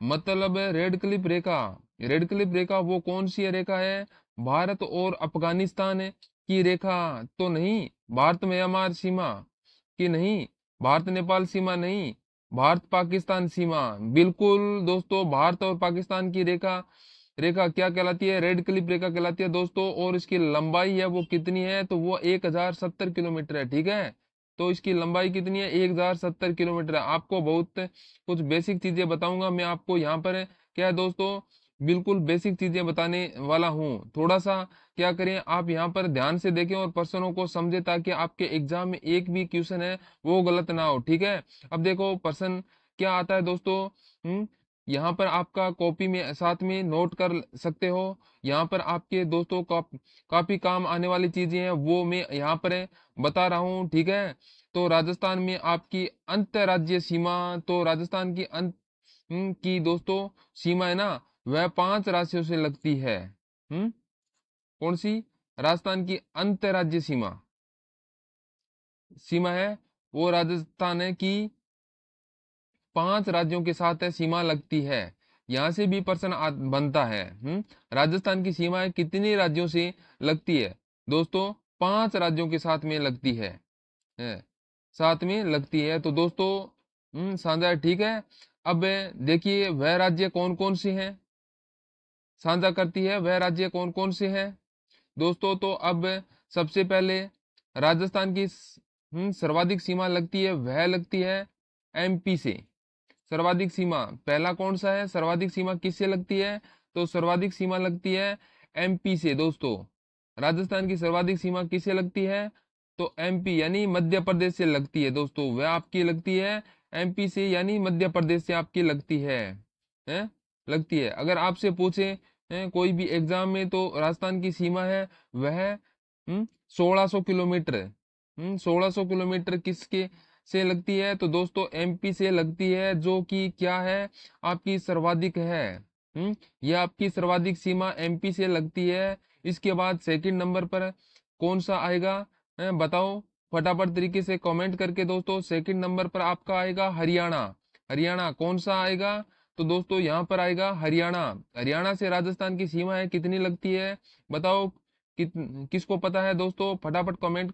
मतलब रेड क्लिप रेखा, रेड क्लिप रेखा वो कौन सी रेखा है? भारत और अफगानिस्तान की रेखा तो नहीं, भारत म्यांमार सीमा की नहीं, भारत नेपाल सीमा नहीं, भारत पाकिस्तान सीमा। बिल्कुल दोस्तों, भारत और पाकिस्तान की रेखा रेखा क्या कहलाती है? रेड क्लिप रेखा कहलाती है दोस्तों। और इसकी लंबाई है वो कितनी है? तो वो 1070 किलोमीटर है, ठीक है। तो इसकी लंबाई कितनी है? 1070 किलोमीटर है। आपको बहुत कुछ बेसिक चीजें बताऊंगा मैं आपको यहाँ पर, क्या है दोस्तों, बिल्कुल बेसिक चीजें बताने वाला हूँ। थोड़ा सा क्या करें, आप यहाँ पर ध्यान से देखें और प्रश्नों को समझे, ताकि आपके एग्जाम में एक भी क्वेश्चन है वो गलत ना हो, ठीक है। अब देखो प्रश्न क्या आता है दोस्तों? यहाँ पर आपका कॉपी में साथ में नोट कर सकते हो। यहाँ पर आपके दोस्तों काफी काम आने वाली चीजें हैं, वो मैं यहाँ पर बता रहा हूँ, ठीक है। तो राजस्थान में आपकी अंतर्राज्यीय सीमा, तो राजस्थान की की दोस्तों सीमा है ना, वह 5 राज्यों से लगती है। कौन सी? राजस्थान की अंतर्राज्यीय सीमा सीमा है वो राजस्थान है की 5 राज्यों के साथ है सीमा लगती है। यहाँ से भी प्रश्न बनता है। राजस्थान की सीमाएं कितनी राज्यों से लगती है दोस्तों? 5 राज्यों के साथ में लगती है, साथ में लगती है। तो दोस्तों साझा, ठीक है। अब देखिए वह राज्य कौन कौन से हैं, साझा करती है वह राज्य कौन कौन से हैं दोस्तों। तो अब सबसे पहले राजस्थान की सर्वाधिक सीमा लगती है, वह लगती है एमपी से। सर्वाधिक सीमा पहला कौन सा है? सर्वाधिक सीमा किससे लगती है? तो सर्वाधिक सीमा लगती है एमपी से दोस्तों। राजस्थान की सर्वाधिक सीमा किससे लगती है? तो एमपी यानी मध्य प्रदेश से लगती है दोस्तों। वह आपकी लगती है एमपी से, यानी मध्य प्रदेश से आपकी लगती है लगती है। अगर आपसे पूछे कोई भी एग्जाम में, तो राजस्थान की सीमा है वह 1600 किलोमीटर। 1600 किलोमीटर किसके से लगती है? तो दोस्तों एमपी से लगती है, जो कि क्या है? आपकी सर्वाधिक है। यह आपकी सर्वाधिक सीमा एमपी से लगती है। इसके बाद सेकंड नंबर पर कौन सा आएगा? बताओ फटाफट तरीके से कमेंट करके दोस्तों। सेकंड नंबर पर आपका आएगा हरियाणा। हरियाणा कौन सा आएगा? तो दोस्तों यहाँ पर आएगा हरियाणा। हरियाणा से राजस्थान की सीमा है कितनी लगती है? बताओ किसको पता है दोस्तों? फटाफट कमेंट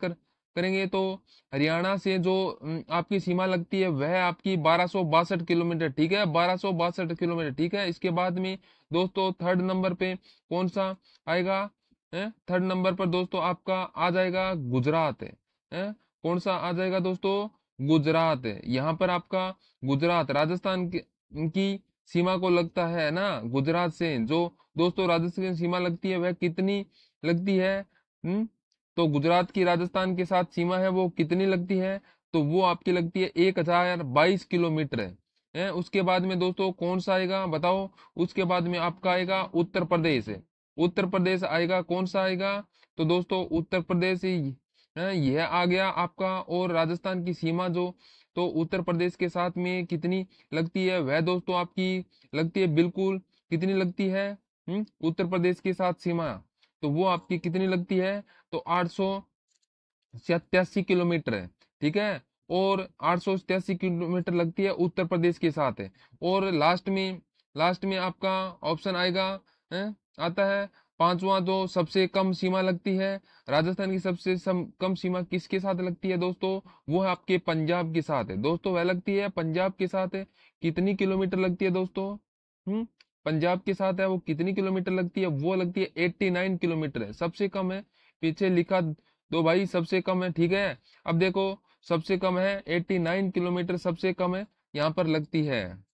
करेंगे तो। हरियाणा से जो आपकी सीमा लगती है वह आपकी 1262 किलोमीटर, ठीक है, 1262 किलोमीटर, ठीक है। इसके बाद में दोस्तों थर्ड नंबर पे कौन सा आएगा? थर्ड नंबर पर दोस्तों आपका आ जाएगा गुजरात है। कौन सा आ जाएगा दोस्तों? गुजरात। यहाँ पर आपका गुजरात राजस्थान की सीमा को लगता है ना, गुजरात से जो दोस्तों राजस्थान की सीमा लगती है वह कितनी लगती है? तो गुजरात की राजस्थान के साथ सीमा है वो कितनी लगती है? तो वो आपकी लगती है 1022 किलोमीटर है। उसके बाद में दोस्तों कौन सा आएगा बताओ? उसके बाद में आपका आएगा उत्तर प्रदेश। उत्तर प्रदेश आएगा, कौन सा आएगा? तो दोस्तों उत्तर प्रदेश ही यह आ गया आपका। और राजस्थान की सीमा जो, तो उत्तर प्रदेश के साथ में कितनी लगती है वह दोस्तों आपकी लगती है, बिल्कुल कितनी लगती है उत्तर प्रदेश के साथ सीमा? तो वो आपकी कितनी लगती है? तो 887 किलोमीटर है, ठीक है। और 887 किलोमीटर लगती है उत्तर प्रदेश के साथ है। और लास्ट में आपका ऑप्शन आएगा आता है पांचवा, जो सबसे कम सीमा लगती है राजस्थान की, सबसे कम सीमा किसके साथ लगती है दोस्तों? वो है आपके पंजाब के साथ है दोस्तों। वह लगती है पंजाब के साथ है। कितनी किलोमीटर लगती है दोस्तों? पंजाब के साथ है वो कितनी किलोमीटर लगती है? वो लगती है 89 किलोमीटर है, सबसे कम है। पीछे लिखा दो भाई, सबसे कम है, ठीक है। अब देखो सबसे कम है 89 किलोमीटर, सबसे कम है यहाँ पर लगती है।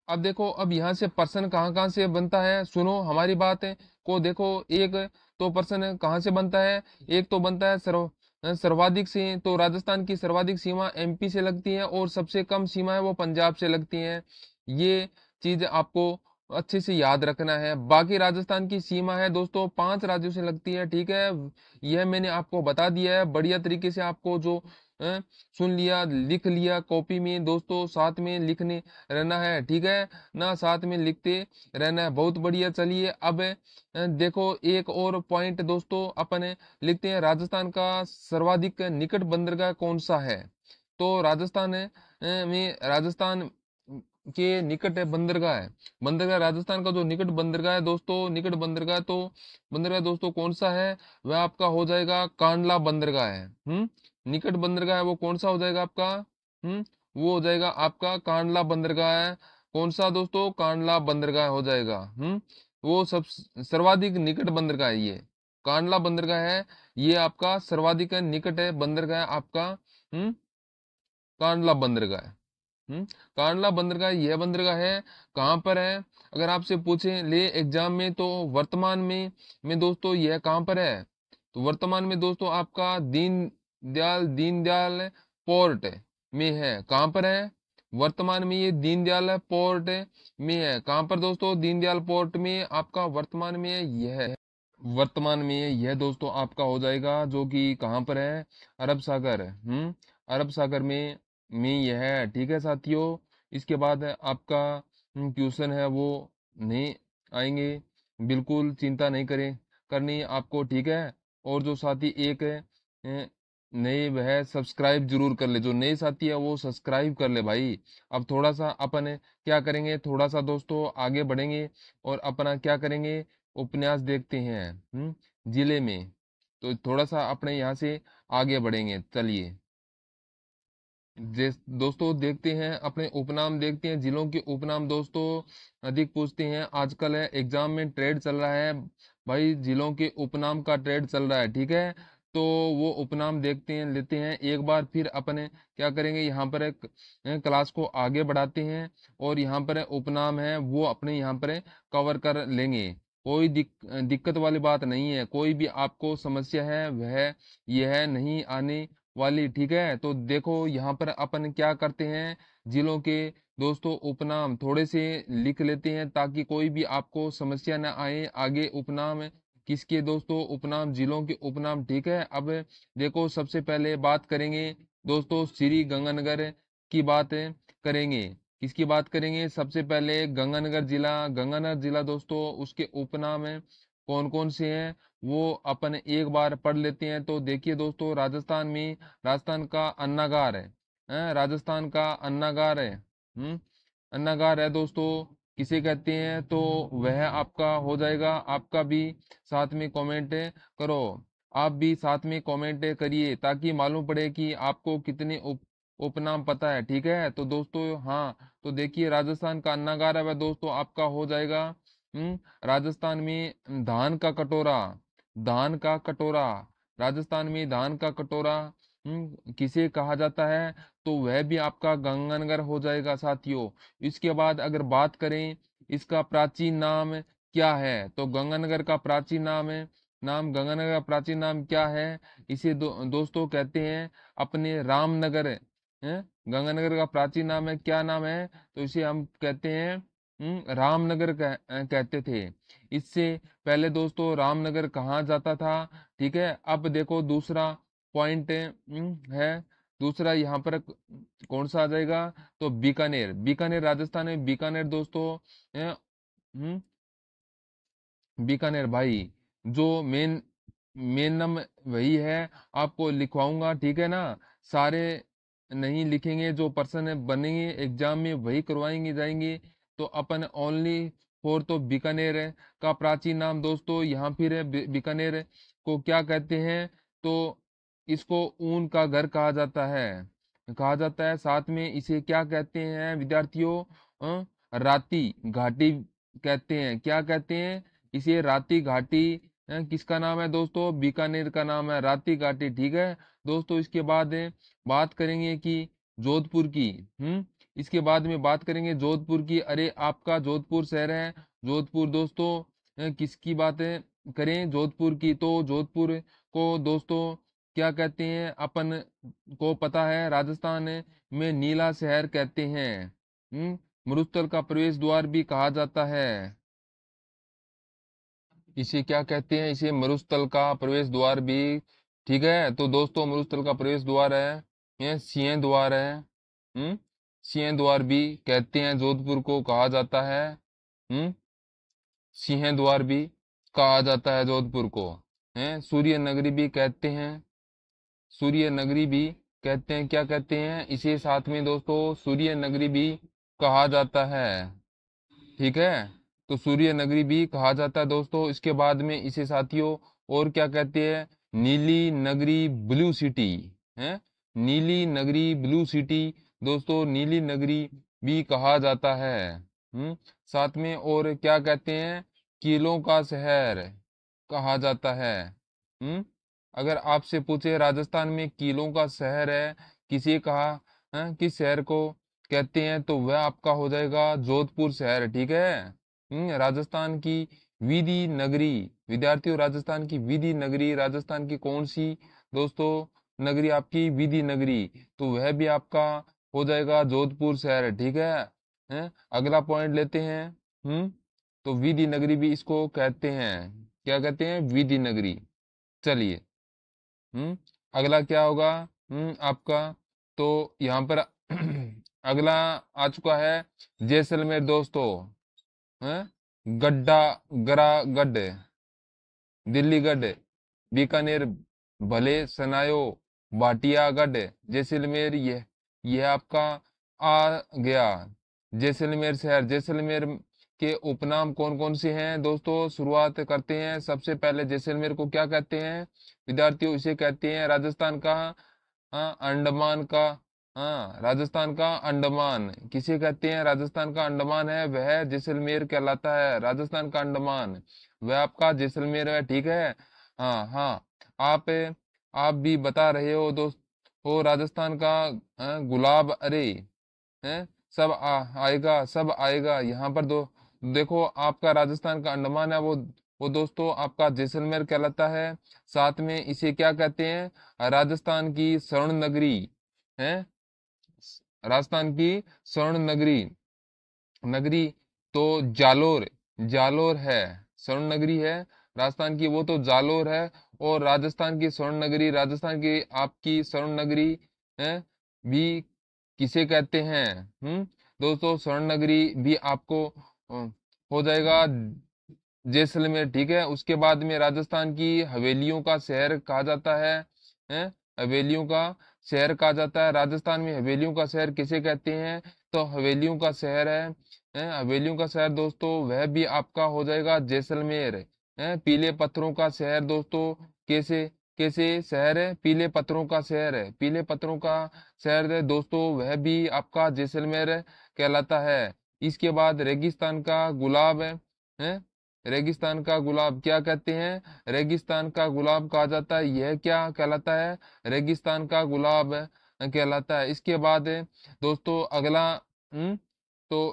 अब देखो, अब यहाँ से प्रश्न कहाँ कहाँ से बनता है, सुनो हमारी बात है को देखो। एक तो प्रश्न कहाँ से बनता है? एक तो बनता है सर्वाधिक से, तो राजस्थान की सर्वाधिक सीमा एमपी से लगती है और सबसे कम सीमा है वो पंजाब से लगती है। ये चीज आपको अच्छे से याद रखना है। बाकी राजस्थान की सीमा है दोस्तों 5 राज्यों से लगती है, ठीक है। यह मैंने आपको बता दिया है बढ़िया तरीके से। आपको जो सुन लिया, लिख लिया कॉपी में दोस्तों, साथ में लिखने रहना है, ठीक है ना, साथ में लिखते रहना है। बहुत बढ़िया। चलिए अब देखो एक और पॉइंट दोस्तों अपन लिखते हैं। राजस्थान का सर्वाधिक निकट बंदरगाह कौन सा है? तो राजस्थान में राजस्थान के निकट है बंदरगाह है। बंदरगाह राजस्थान का जो निकट बंदरगाह है दोस्तों, निकट बंदरगाह, तो बंदरगाह दोस्तों कौन सा है? वह आपका हो जाएगा कांडला बंदरगाह है। निकट बंदरगाह है वो कौन सा हो जाएगा आपका? वो हो जाएगा आपका कांडला बंदरगाह है। कौन सा दोस्तों? कांडला बंदरगाह हो जाएगा। वो सब सर्वाधिक निकट बंदरगाह है ये, कांडला बंदरगाह है। ये आपका सर्वाधिक निकट है बंदरगाह आपका कांडला बंदरगाह। हम्म कांडला बंदरगाह यह बंदरगाह है, कहाँ पर है? अगर आपसे पूछे ले एग्जाम में, तो वर्तमान में दोस्तों यह कहाँ पर है? तो वर्तमान में दोस्तों आपका दीनदयाल पोर्ट में है। कहाँ पर है? वर्तमान में ये दीनदयाल पोर्ट में है। कहाँ पर दोस्तों? दीनदयाल पोर्ट में आपका वर्तमान में यह है। वर्तमान में यह दोस्तों आपका हो जाएगा, जो कि कहाँ पर है? अरब सागर। अरब सागर में यह है। ठीक है साथियों। इसके बाद आपका ट्यूशन है वो नहीं आएंगे, बिल्कुल चिंता नहीं करें करनी आपको। ठीक है। और जो साथी एक नए वह सब्सक्राइब जरूर कर ले, जो नए साथी है वो सब्सक्राइब कर ले भाई। अब थोड़ा सा अपन क्या करेंगे, थोड़ा सा दोस्तों आगे बढ़ेंगे और अपना क्या करेंगे, उपन्यास देखते हैं जिले में। तो थोड़ा सा अपने यहाँ से आगे बढ़ेंगे, चलिए। दोस्तों देखते हैं अपने उपनाम, देखते हैं जिलों के उपनाम दोस्तों। अधिक पूछते हैं आजकल है एग्जाम में ट्रेड चल रहा है भाई, जिलों के उपनाम का ट्रेड चल रहा है। ठीक है। तो वो उपनाम देखते हैं, लेते हैं एक बार, फिर अपने क्या करेंगे, यहाँ पर एक क्लास को आगे बढ़ाते हैं और यहाँ पर उपनाम है वो अपने यहाँ पर कवर कर लेंगे। कोई दिक्कत वाली बात नहीं है, कोई भी आपको समस्या है वह यह नहीं आने वाली। ठीक है। तो देखो यहाँ पर अपन क्या करते हैं, जिलों के दोस्तों उपनाम थोड़े से लिख लेते हैं ताकि कोई भी आपको समस्या ना आए आगे। उपनाम किसके दोस्तों? उपनाम जिलों के उपनाम। ठीक है। अब देखो सबसे पहले बात करेंगे दोस्तों श्री गंगानगर की बात करेंगे। किसकी बात करेंगे? सबसे पहले गंगानगर जिला। गंगानगर जिला दोस्तों उसके उपनाम कौन कौन से हैं वो अपन एक बार पढ़ लेते हैं। तो देखिए दोस्तों, राजस्थान में राजस्थान का अन्नागार है, राजस्थान का अन्नागार है। अन्नागार है दोस्तों, किसे कहते हैं? तो वह आपका हो जाएगा। आपका भी साथ में कमेंट करो, आप भी साथ में कमेंट करिए ताकि मालूम पड़े कि आपको कितने उपनाम पता है। ठीक है। तो दोस्तों हाँ, तो देखिए राजस्थान का अन्नागार है वह दोस्तों आपका हो जाएगा राजस्थान में धान का कटोरा। धान का कटोरा, राजस्थान में धान का कटोरा किसे कहा जाता है? तो वह भी आपका गंगानगर हो जाएगा साथियों। इसके बाद अगर बात करें इसका प्राचीन नाम क्या है, तो गंगानगर का प्राचीन गंगानगर का प्राचीन नाम क्या है? इसे दोस्तों कहते हैं अपने रामनगर गंगानगर का प्राचीन नाम है, क्या नाम है? तो इसे हम कहते हैं रामनगर कहते थे। इससे पहले दोस्तों रामनगर कहाँ जाता था? ठीक है। अब देखो दूसरा पॉइंट है, दूसरा यहाँ पर कौन सा आ जाएगा? तो बीकानेर। बीकानेर राजस्थान में बीकानेर दोस्तों बीकानेर भाई, जो मेन मेन नाम वही है। आपको लिखवाऊंगा, ठीक है ना? सारे नहीं लिखेंगे, जो पर्सन बनेंगे एग्जाम में वही करवाएंगे जाएंगे। तो अपन ओनली फॉर तो बीकानेर का प्राचीन नाम दोस्तों यहाँ फिर है। बीकानेर को क्या कहते हैं? तो इसको ऊन का घर कहा जाता है। साथ में इसे क्या कहते हैं विद्यार्थियों? राती घाटी कहते हैं। क्या कहते हैं इसे? राती घाटी। किसका नाम है दोस्तों? बीकानेर का नाम है राती घाटी। ठीक है दोस्तों। इसके बाद बात करेंगे कि जोधपुर की। इसके बाद में बात करेंगे जोधपुर की। अरे आपका जोधपुर शहर है, जोधपुर दोस्तों किसकी बातें करें जोधपुर की? तो जोधपुर को दोस्तों क्या कहते हैं? अपन को पता है राजस्थान में नीला शहर कहते हैं। मरुस्थल का प्रवेश द्वार भी कहा जाता है। इसे क्या कहते हैं? इसे मरुस्थल का प्रवेश द्वार भी। ठीक है। तो दोस्तों मरुस्थल का प्रवेश द्वार है, ये सिंह द्वार है। सिंह द्वार भी कहते हैं, जोधपुर को कहा जाता है सिंह द्वार भी कहा जाता है जोधपुर को। सूर्य नगरी भी कहते हैं, सूर्य नगरी भी कहते हैं। क्या कहते हैं इसे? साथ में दोस्तों सूर्य नगरी भी कहा जाता है। ठीक है। तो सूर्य नगरी भी कहा जाता है दोस्तों। इसके बाद में इसे साथियों और क्या कहते हैं? नीली नगरी, ब्लू सिटी है। नीली नगरी, ब्लू सिटी दोस्तों, नीली नगरी भी कहा जाता है। साथ में और क्या कहते हैं? किलों का शहर कहा जाता है। अगर आपसे पूछे राजस्थान में किलों का शहर है किसे कहा किस शहर को कहते हैं, तो वह आपका हो जाएगा जोधपुर शहर। ठीक है। राजस्थान की विधि नगरी, विद्यार्थियों राजस्थान की विधि नगरी, राजस्थान की कौन सी दोस्तों नगरी? आपकी विधि नगरी। तो वह भी आपका हो जाएगा जोधपुर शहर, ठीक है। हैं? अगला पॉइंट लेते हैं। तो विधि नगरी भी इसको कहते हैं, क्या कहते हैं, विधि नगरी। चलिए। हम्म अगला क्या होगा आपका, तो यहाँ पर अगला आ चुका है जैसलमेर दोस्तों। गड्ढा, गरा गढ़, दिल्लीगढ़, बीकानेर, भले, सनायो, भाटियागढ़, जैसलमेर, यह आपका आ गया। जैसलमेर शहर, जैसलमेर के उपनाम कौन कौन से हैं दोस्तों, शुरुआत करते हैं। सबसे पहले जैसलमेर को क्या कहते हैं विद्यार्थियों, इसे कहते हैं राजस्थान का, हाँ, अंडमान का, हाँ, राजस्थान का अंडमान। किसे कहते हैं, राजस्थान का अंडमान है वह जैसलमेर कहलाता है, राजस्थान का अंडमान वह आपका जैसलमेर है, ठीक है। हाँ हाँ, आप आप भी बता रहे हो दोस्त, हो राजस्थान का गुलाब, अरे हैं, सब आएगा, सब आएगा यहाँ पर। देखो आपका राजस्थान का अंडमान है, वो दोस्तों आपका जैसलमेर कहलाता है। साथ में इसे क्या कहते हैं, राजस्थान की स्वर्ण नगरी है, राजस्थान की स्वर्ण नगरी, नगरी तो जालोर, जालोर है, स्वर्ण नगरी है राजस्थान की, वो तो जालोर है। और राजस्थान की स्वर्ण नगरी, राजस्थान की आपकी स्वर्ण नगरी है भी किसे कहते हैं, दोस्तों स्वर्ण नगरी भी आपको हो जाएगा जैसलमेर, ठीक है। उसके बाद में राजस्थान की हवेलियों का शहर कहा जाता है? हवेलियों का शहर कहा जाता है, राजस्थान में हवेलियों का शहर किसे कहते हैं, तो हवेलियों का शहर हवेलियों का शहर दोस्तों वह भी आपका हो जाएगा जैसलमेर पीले पत्थरों का शहर दोस्तों, कैसे कैसे शहर है, पीले पत्थरों का शहर है, पीले पत्थरों का शहर है दोस्तों, वह भी आपका जैसलमेर कहलाता है। इसके बाद रेगिस्तान का गुलाब है? रेगिस्तान का गुलाब क्या कहते हैं, रेगिस्तान का गुलाब कहा जाता है, यह क्या कहलाता है, रेगिस्तान का गुलाब कहलाता है। इसके बाद दोस्तों अगला, तो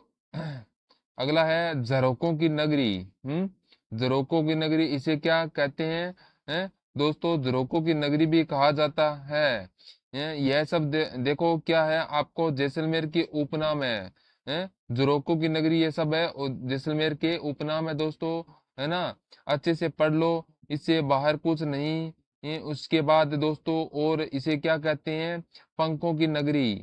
अगला है झरोकों की नगरी। झरोकों की नगरी इसे क्या कहते हैं दोस्तों, झरोकों की नगरी भी कहा जाता है। यह सब देखो क्या है, आपको जैसलमेर के उपनाम है, जोरोको की नगरी ये सब है और जैसलमेर के उपनाम है दोस्तों, है ना। अच्छे से पढ़ लो, इससे बाहर कुछ नहीं। उसके बाद दोस्तों और इसे क्या कहते हैं, पंखों की नगरी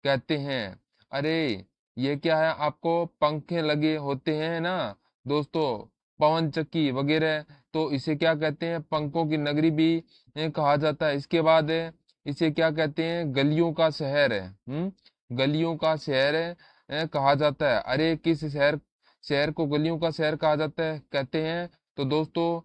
कहते हैं। अरे ये क्या है, आपको पंखे लगे होते हैं ना दोस्तों, पवन चक्की वगैरह, तो इसे क्या कहते हैं, पंखों की नगरी भी कहा जाता है। इसके बाद इसे क्या कहते हैं, गलियों का शहर है, गलियों का शहर है कहा जाता है। अरे किस शहर, शहर को गलियों का शहर कहा जाता है कहते हैं, तो दोस्तों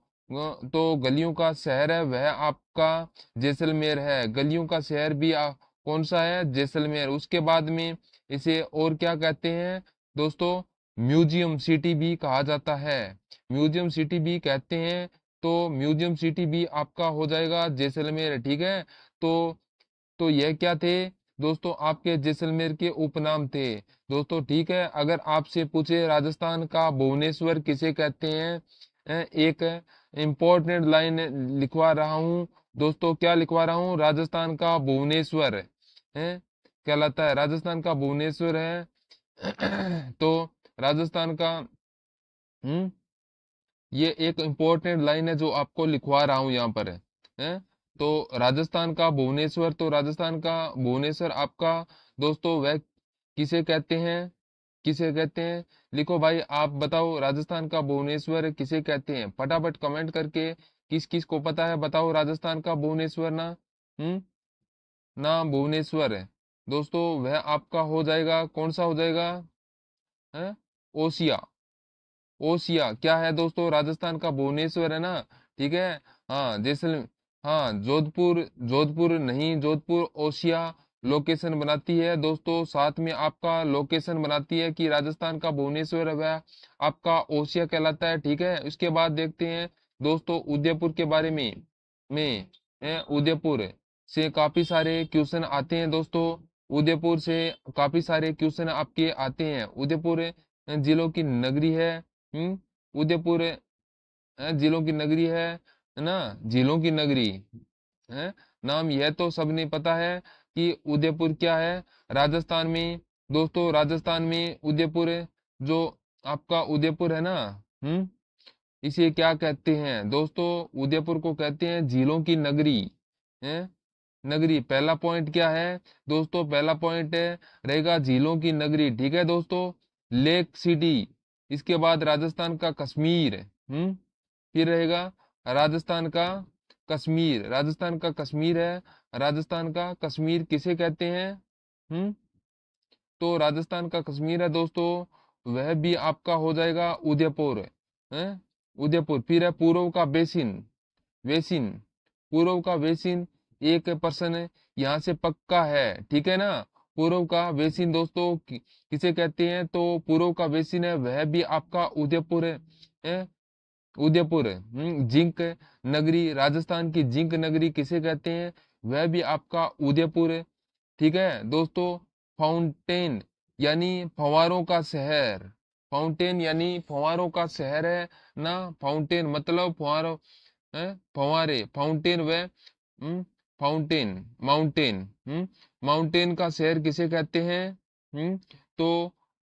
तो गलियों का शहर है वह आपका जैसलमेर है, गलियों का शहर भी कौन सा है, जैसलमेर। उसके बाद में इसे और क्या कहते हैं दोस्तों, म्यूजियम सिटी भी कहा जाता है, म्यूजियम सिटी भी कहते हैं। तो म्यूजियम सिटी भी आपका हो जाएगा जैसलमेर, ठीक है। तो यह क्या थे दोस्तों, आपके जैसलमेर के उपनाम थे दोस्तों, ठीक है। अगर आपसे पूछे राजस्थान का भुवनेश्वर किसे कहते हैं, एक इम्पोर्टेंट लाइन लिखवा रहा हूँ दोस्तों, क्या लिखवा रहा हूँ, राजस्थान का भुवनेश्वर है कहलाता है, राजस्थान का भुवनेश्वर है। तो राजस्थान का, हम्म ये एक इम्पोर्टेंट लाइन है जो आपको लिखवा रहा हूं यहाँ पर है। तो राजस्थान का भुवनेश्वर, तो राजस्थान का भुवनेश्वर आपका दोस्तों वह किसे कहते हैं, किसे कहते हैं, लिखो भाई आप बताओ राजस्थान का भुवनेश्वर किसे कहते हैं, फटाफट कमेंट करके किस किस को पता है बताओ, राजस्थान का भुवनेश्वर ना, ना भुवनेश्वर है दोस्तों, वह आपका हो जाएगा, कौन सा हो जाएगा, है ओसिया। ओसिया क्या है दोस्तों, राजस्थान का भुवनेश्वर है ना, ठीक है। हाँ हाँ जोधपुर, जोधपुर नहीं, जोधपुर ओसिया लोकेशन बनाती है दोस्तों, साथ में आपका लोकेशन बनाती है कि राजस्थान का भुवनेश्वर है वह आपका ओसिया कहलाता है, ठीक है। उसके बाद देखते हैं दोस्तों उदयपुर के बारे उदयपुर से काफी सारे क्वेश्चन आते हैं दोस्तों, उदयपुर से काफी सारे क्वेश्चन आपके आते हैं। उदयपुर जिलों की नगरी है, उदयपुर जिलों की नगरी है ना, जिलों की नगरी है, नाम यह तो सबने पता है कि उदयपुर क्या है राजस्थान में। दोस्तों राजस्थान में उदयपुर जो आपका उदयपुर है ना, इसे क्या कहते हैं दोस्तों? उदयपुर को कहते हैं झीलों की नगरी है, नगरी। पहला पॉइंट क्या है दोस्तों? पहला पॉइंट रहेगा झीलों की नगरी, ठीक है दोस्तों, लेक सिटी। इसके बाद राजस्थान का कश्मीर, फिर रहेगा राजस्थान का कश्मीर। राजस्थान का कश्मीर है, राजस्थान का कश्मीर किसे कहते हैं? हम्म तो राजस्थान का कश्मीर है दोस्तों, वह भी आपका हो जाएगा उदयपुर है, उदयपुर। फिर है पूर्व का बेसिन, बेसिन, पूर्व का बेसिन। एक पर्सन यहाँ से पक्का है, ठीक है ना। पूर्व का बेसिन दोस्तों किसे कहते हैं? तो पूर्व का बेसिन है वह भी आपका उदयपुर है, उदयपुर। जिंक नगरी, राजस्थान की जिंक नगरी किसे कहते हैं? वह भी आपका उदयपुर है, ठीक है दोस्तों। फाउंटेन यानी फव्वारों का शहर, फाउंटेन यानी फव्वारों का शहर है ना। फाउंटेन मतलब फव्वारों, फव्वारे, फाउंटेन व फाउंटेन, माउंटेन, माउंटेन का शहर किसे कहते हैं? तो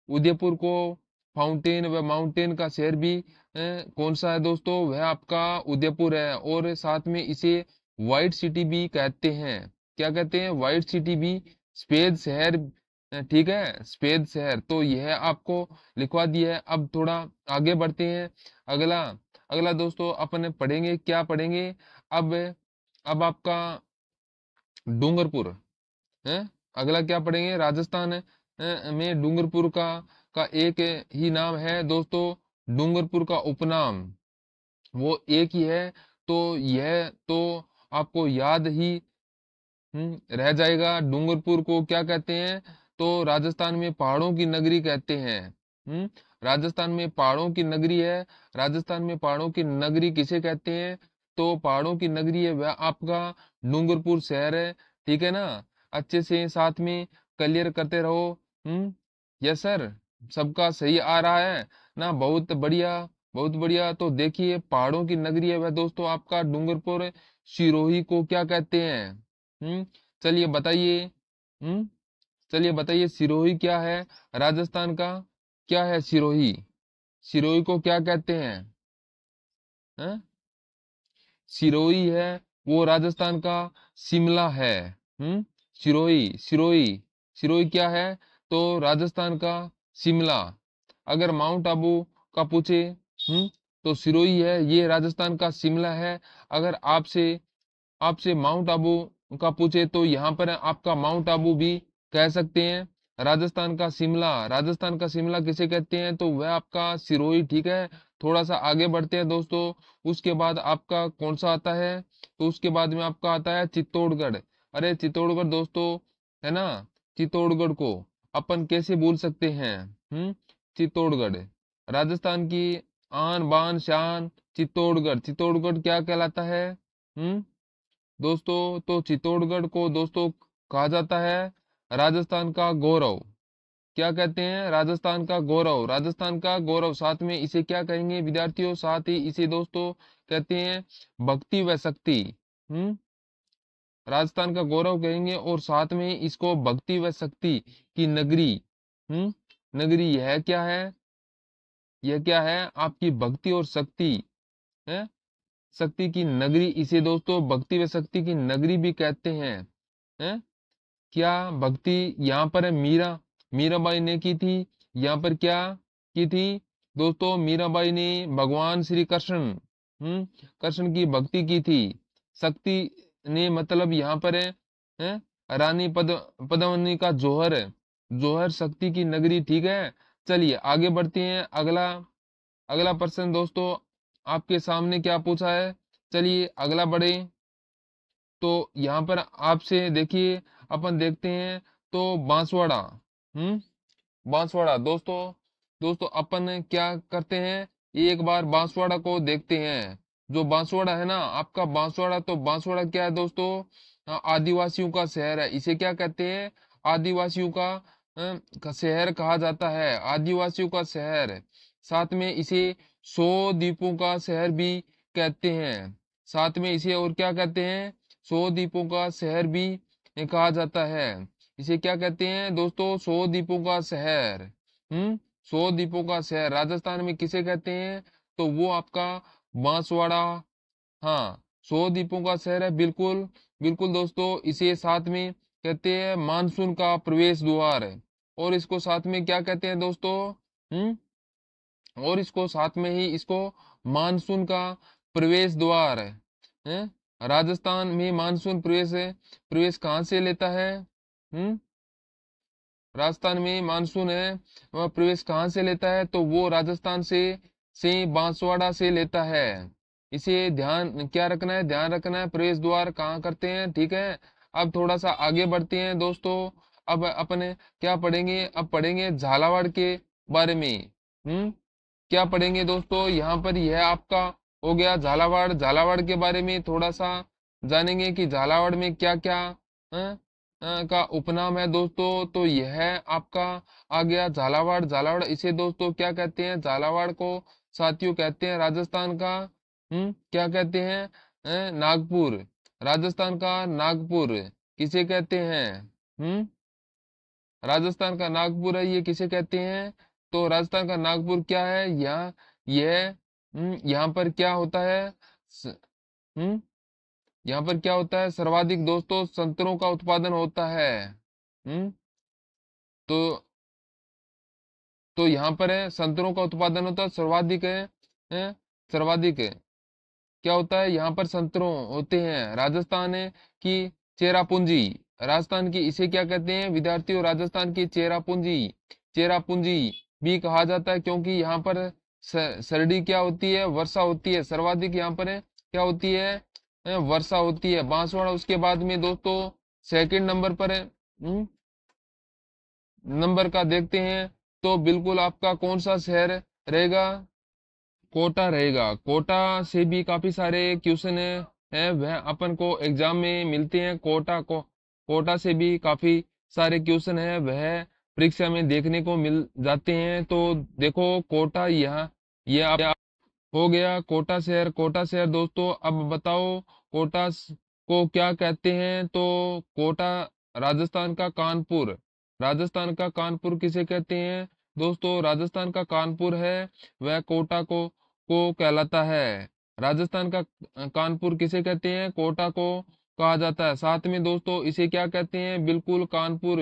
उदयपुर को फाउंटेन व माउंटेन का शहर भी कौन सा है दोस्तों? वह आपका उदयपुर है। और साथ में इसे व्हाइट सिटी भी कहते हैं। क्या कहते हैं? व्हाइट सिटी भी, सफेद शहर, ठीक है, सफेद शहर। तो यह आपको लिखवा दिया है। अब थोड़ा आगे बढ़ते हैं। अगला, अगला दोस्तों अपन पढ़ेंगे, क्या पढ़ेंगे अब? अब आपका डूंगरपुर है। अगला क्या पढ़ेंगे? राजस्थान में डूंगरपुर का एक ही नाम है दोस्तों, डूंगरपुर का उपनाम वो एक ही है। तो यह तो आपको याद ही रह जाएगा। डूंगरपुर को क्या कहते हैं? तो राजस्थान में पहाड़ों की नगरी कहते हैं। राजस्थान में पहाड़ों की नगरी है। राजस्थान में पहाड़ों की नगरी किसे कहते हैं? तो पहाड़ों की नगरी है वह आपका डूंगरपुर शहर है, ठीक है ना। अच्छे से साथ में क्लियर करते रहो। यस सर, सबका सही आ रहा है ना? बहुत बढ़िया, बहुत बढ़िया। तो देखिए पहाड़ों की नगरी है वह दोस्तों आपका डूंगरपुर। सिरोही को क्या कहते हैं? हम्म चलिए बताइए, हम्म चलिए बताइए सिरोही क्या है राजस्थान का? क्या है सिरोही? सिरोही को क्या कहते हैं? सिरोही है वो राजस्थान का शिमला है। सिरोही, सिरोही, सिरोही क्या है? तो राजस्थान का शिमला। अगर माउंट आबू का पूछे, तो सिरोही है ये राजस्थान का शिमला है। अगर आपसे आपसे माउंट आबू का पूछे तो यहाँ पर आपका माउंट आबू भी कह सकते हैं। राजस्थान का शिमला, राजस्थान का शिमला किसे कहते हैं? तो वह आपका सिरोही, ठीक है। थोड़ा सा आगे बढ़ते हैं दोस्तों। उसके बाद आपका कौन सा आता है? तो उसके बाद में आपका आता है चित्तौड़गढ़। अरे चित्तौड़गढ़ दोस्तों, है ना। चित्तौड़गढ़ को अपन कैसे भूल सकते हैं? चित्तौड़गढ़ राजस्थान की आन बान शान, चित्तौड़गढ़। चित्तौड़गढ़ क्या कहलाता है दोस्तों? तो चित्तौड़गढ़ को दोस्तों कहा जाता है राजस्थान का गौरव। क्या कहते हैं? राजस्थान का गौरव, राजस्थान का गौरव। साथ में इसे क्या कहेंगे विद्यार्थियों? साथ ही इसे दोस्तों कहते हैं भक्ति व शक्ति। हम्म राजस्थान का गौरव कहेंगे और साथ में इसको भक्ति व शक्ति की नगरी। नगरी, यह क्या है? यह क्या है? आपकी भक्ति और शक्ति है, शक्ति की नगरी। इसे दोस्तों भक्ति व शक्ति की नगरी भी कहते हैं। क्या भक्ति यहाँ पर है मीरा, मीराबाई ने की थी। यहाँ पर क्या की थी दोस्तों? मीराबाई ने भगवान श्री कृष्ण, कृष्ण की भक्ति की थी। शक्ति ने मतलब यहाँ पर है रानी पद्मिनी का जौहर, जौहर शक्ति की नगरी, ठीक है। चलिए आगे बढ़ते हैं। अगला, अगला प्रश्न दोस्तों आपके सामने क्या पूछा है? चलिए अगला बढ़े। तो यहाँ पर आपसे देखिए अपन देखते हैं। तो बांसवाड़ा, बांसवाड़ा दोस्तों, दोस्तों अपन क्या करते हैं, एक बार बांसवाड़ा को देखते हैं। जो बांसवाड़ा है ना आपका, बांसवाड़ा, तो बांसवाड़ा क्या है दोस्तों? आदिवासियों का शहर है। इसे क्या कहते हैं? आदिवासियों का शहर कहा जाता है, आदिवासियों का शहर। साथ में इसे 100 द्वीपों का शहर भी कहते हैं। साथ में इसे और क्या कहते हैं? 100 द्वीपों का शहर भी कहा जाता है। इसे क्या कहते हैं दोस्तों? 100 द्वीपों का शहर। 100 द्वीपों का शहर राजस्थान में किसे कहते हैं? तो वो आपका बांसवाड़ा। हाँ, 100 द्वीपों का शहर है, बिल्कुल बिल्कुल दोस्तों। इसे साथ में कहते हैं मानसून का प्रवेश द्वार है। और इसको साथ में क्या कहते हैं दोस्तों? हम्म और इसको साथ में ही इसको मानसून का प्रवेश द्वार है। हैं? राजस्थान में मानसून प्रवेश कहाँ से लेता है? राजस्थान में मानसून है वह प्रवेश कहाँ से लेता है? तो वो राजस्थान से बांसवाड़ा से लेता है। इसे ध्यान क्या रखना है? ध्यान रखना है प्रवेश द्वार कहाँ करते हैं, ठीक है। अब थोड़ा सा आगे बढ़ते हैं दोस्तों। अब अपने क्या पढ़ेंगे? अब पढ़ेंगे झालावाड़ के बारे में। क्या पढ़ेंगे दोस्तों? यहाँ पर यह आपका हो गया झालावाड़। झालावाड़ के बारे में थोड़ा सा जानेंगे कि झालावाड़ में क्या क्या का उपनाम है दोस्तों। तो यह आपका आ गया झालावाड़। झालावाड़ इसे दोस्तों क्या कहते हैं? झालावाड़ को साथियों कहते हैं राजस्थान का क्या कहते हैं? नागपुर। राजस्थान का नागपुर किसे कहते हैं? राजस्थान का नागपुर है, ये किसे कहते हैं? तो राजस्थान का नागपुर क्या है? यह यहाँ पर क्या होता है? हम्म यहाँ पर क्या होता है? सर्वाधिक दोस्तों संतरों का उत्पादन होता है। हम्म तो यहाँ पर है संतरों का उत्पादन होता है, सर्वाधिक है सर्वाधिक है। क्या होता है? यहाँ पर संतरों होते हैं। राजस्थान है की चेरापूंजी। राजस्थान की इसे क्या कहते हैं विद्यार्थियों? राजस्थान की चेरापूंजी। चेरापूंजी भी कहा जाता है क्योंकि यहाँ पर सरडी क्या होती है? वर्षा होती है। सर्वाधिक यहाँ पर है क्या होती है? वर्षा होती है। बांसवाड़ा उसके बाद में दोस्तों सेकंड नंबर पर है। नंबर का देखते हैं तो बिल्कुल आपका कौन सा शहर रहेगा? कोटा रहेगा। कोटा से भी काफी सारे क्वेश्चन है वह अपन को एग्जाम में मिलते हैं। कोटा से भी काफी सारे क्वेश्चन है वह परीक्षा में देखने को मिल जाते हैं। तो देखो कोटा यहाँ ये आप हो गया कोटा शहर। कोटा शहर दोस्तों अब बताओ को क्या कहते हैं? तो कोटा राजस्थान का कानपुर। राजस्थान का कानपुर किसे कहते हैं दोस्तों? राजस्थान का कानपुर है वह कोटा को कहलाता है। राजस्थान का कानपुर किसे कहते हैं? कोटा को कहा जाता है। साथ में दोस्तों इसे क्या कहते हैं? बिल्कुल कानपुर